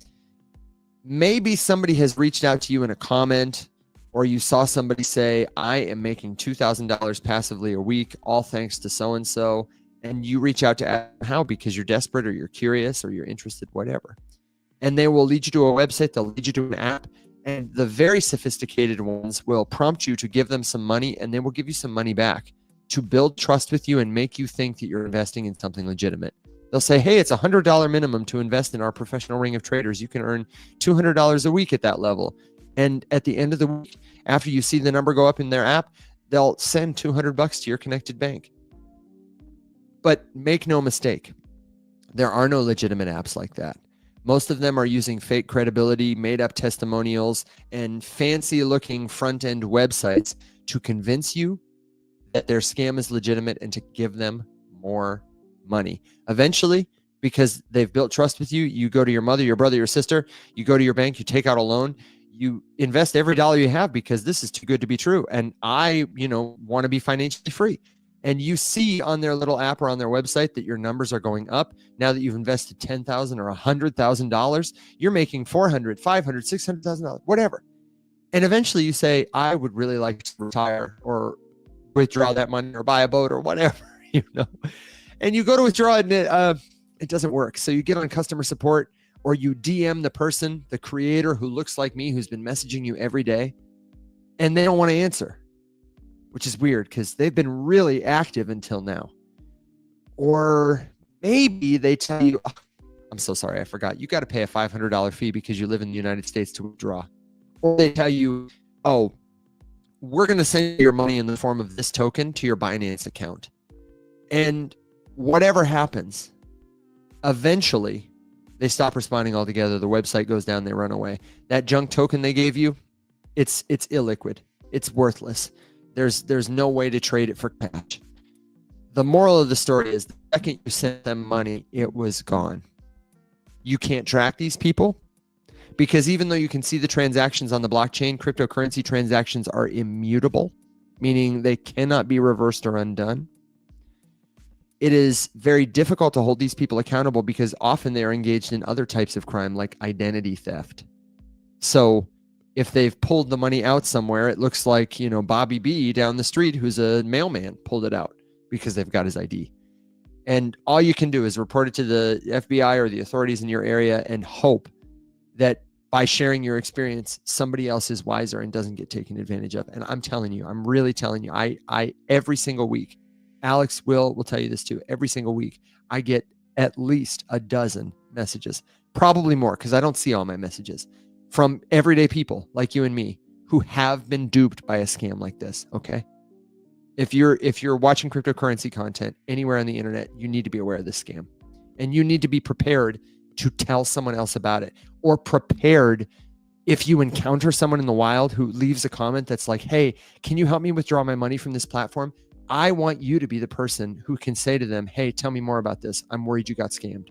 Maybe somebody has reached out to you in a comment, or you saw somebody say, I am making $2,000 passively a week, all thanks to so-and-so. And you reach out to ask how, because you're desperate or you're curious or you're interested, whatever. And they will lead you to a website. They'll lead you to an app. And the very sophisticated ones will prompt you to give them some money, and they will give you some money back to build trust with you and make you think that you're investing in something legitimate. They'll say, hey, it's $100 minimum to invest in our professional ring of traders. You can earn $200 a week at that level. And at the end of the week, after you see the number go up in their app, they'll send $200 to your connected bank. But make no mistake, there are no legitimate apps like that. Most of them are using fake credibility, made up testimonials, and fancy looking front end websites to convince you that their scam is legitimate and to give them more money. Eventually, because they've built trust with you, you go to your mother, your brother, your sister, you go to your bank, you take out a loan, you invest every dollar you have because this is too good to be true. And I, want to be financially free. And you see on their little app or on their website that your numbers are going up. Now that you've invested $10,000 or $100,000, you're making $400,000, $500,000, $600,000, whatever. And eventually you say, I would really like to retire or withdraw that money or buy a boat or whatever, and you go to withdraw it and it doesn't work. So you get on customer support, or you DM the person, the creator who looks like me, who's been messaging you every day, and they don't want to answer, which is weird because they've been really active until now. Or maybe they tell you, oh, I'm so sorry, I forgot. You got to pay a $500 fee because you live in the United States to withdraw. Or they tell you, oh, we're going to send your money in the form of this token to your Binance account. And whatever happens, eventually they stop responding altogether. The website goes down, they run away. That junk token they gave you, it's illiquid. It's worthless. There's no way to trade it for cash. The moral of the story is the second you sent them money, it was gone. You can't track these people. Because even though you can see the transactions on the blockchain, cryptocurrency transactions are immutable, meaning they cannot be reversed or undone. It is very difficult to hold these people accountable because often they are engaged in other types of crime like identity theft. So If they've pulled the money out somewhere, it looks like, Bobby B down the street, who's a mailman, pulled it out because they've got his ID. And all you can do is report it to the FBI or the authorities in your area and hope that by sharing your experience, somebody else is wiser and doesn't get taken advantage of. And I'm telling you, I'm really telling you, I every single week, Alex will tell you this too. Every single week, I get at least a dozen messages, probably more because I don't see all my messages, from everyday people like you and me who have been duped by a scam like this. Okay. If you're watching cryptocurrency content anywhere on the internet, you need to be aware of this scam, and you need to be prepared to tell someone else about it, or prepared if you encounter someone in the wild who leaves a comment that's like, hey, can you help me withdraw my money from this platform? I want you to be the person who can say to them, hey, tell me more about this. I'm worried you got scammed.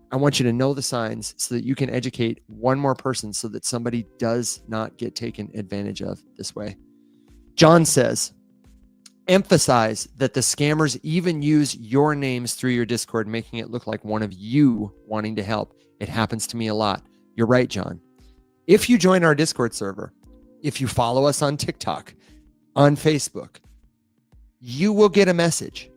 I want you to know the signs so that you can educate one more person so that somebody does not get taken advantage of this way. John says, emphasize that the scammers even use your names through your Discord, making it look like one of you wanting to help. It happens to me a lot. You're right, John. If you join our Discord server, if you follow us on TikTok, on Facebook, you will get a message.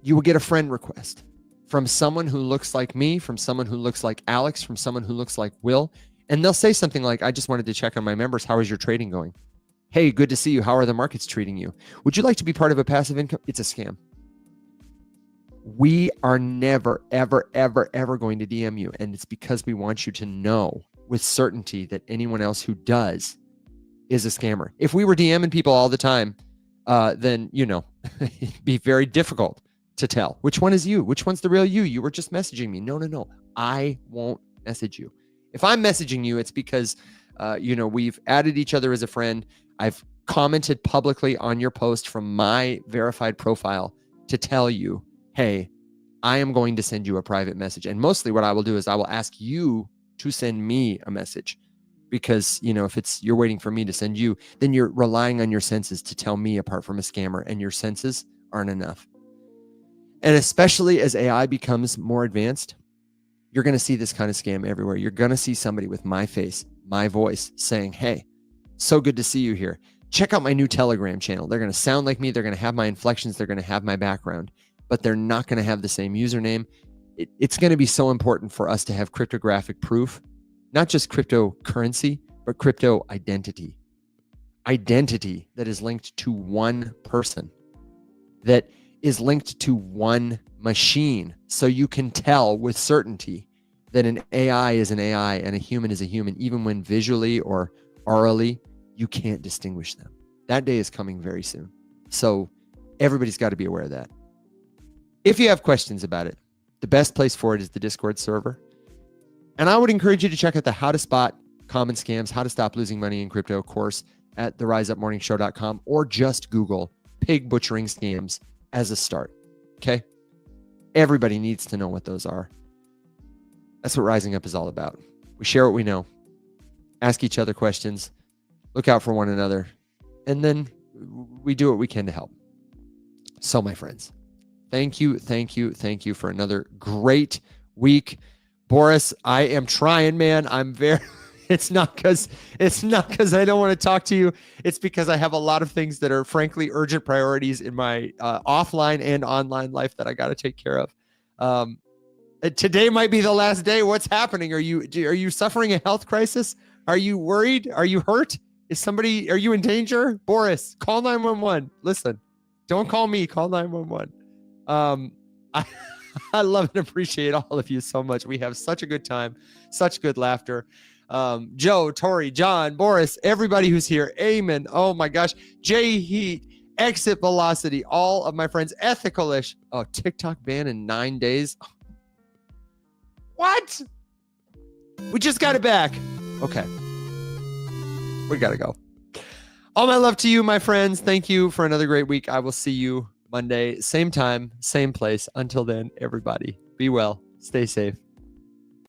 You will get a friend request from someone who looks like me, from someone who looks like Alex, from someone who looks like Will. And they'll say something like, I just wanted to check on my members. How is your trading going? Hey, good to see you. How are the markets treating you? Would you like to be part of a passive income? It's a scam. We are never, ever, ever, ever going to DM you. And it's because we want you to know with certainty that anyone else who does is a scammer. If we were DMing people all the time, then, it'd be very difficult to tell which one is you, which one's the real you. You were just messaging me. No. I won't message you. If I'm messaging you, it's because, we've added each other as a friend. I've commented publicly on your post from my verified profile to tell you, hey, I am going to send you a private message. And mostly what I will do is I will ask you to send me a message, because, if you're waiting for me to send you, then you're relying on your senses to tell me apart from a scammer, and your senses aren't enough. And especially as AI becomes more advanced, you're going to see this kind of scam everywhere. You're going to see somebody with my face, my voice saying, hey, so good to see you here. Check out my new Telegram channel. They're going to sound like me. They're going to have my inflections. They're going to have my background, but they're not going to have the same username. It's going to be so important for us to have cryptographic proof, not just cryptocurrency, but crypto identity. Identity that is linked to one person, that is linked to one machine. So you can tell with certainty that an AI is an AI and a human is a human, even when visually or orally, you can't distinguish them. That day is coming very soon. So everybody's got to be aware of that. If you have questions about it, the best place for it is the Discord server. And I would encourage you to check out the How to Spot Common Scams, How to Stop Losing Money in Crypto course at theriseupmorningshow.com, or just Google pig butchering scams as a start. Okay? Everybody needs to know what those are. That's what Rising Up is all about. We share what we know, ask each other questions, look out for one another, and then we do what we can to help. So, my friends, thank you for another great week. Boris, I am trying, man. It's not because I don't want to talk to you. It's because I have a lot of things that are frankly urgent priorities in my offline and online life that I got to take care of. Today might be the last day. What's happening? Are you suffering a health crisis? Are you worried? Are you hurt? Are you in danger? Boris, call 911. Listen, don't call me, call 911. I love and appreciate all of you so much. We have such a good time, such good laughter. Joe, Tori, John, Boris, everybody who's here. Amen. Oh my gosh. Jay Heat, Exit Velocity, all of my friends. Ethicalish. Oh, TikTok ban in 9 days. What? We just got it back. Okay. We got to go. All my love to you, my friends. Thank you for another great week. I will see you Monday, same time, same place. Until then, everybody, be well, stay safe.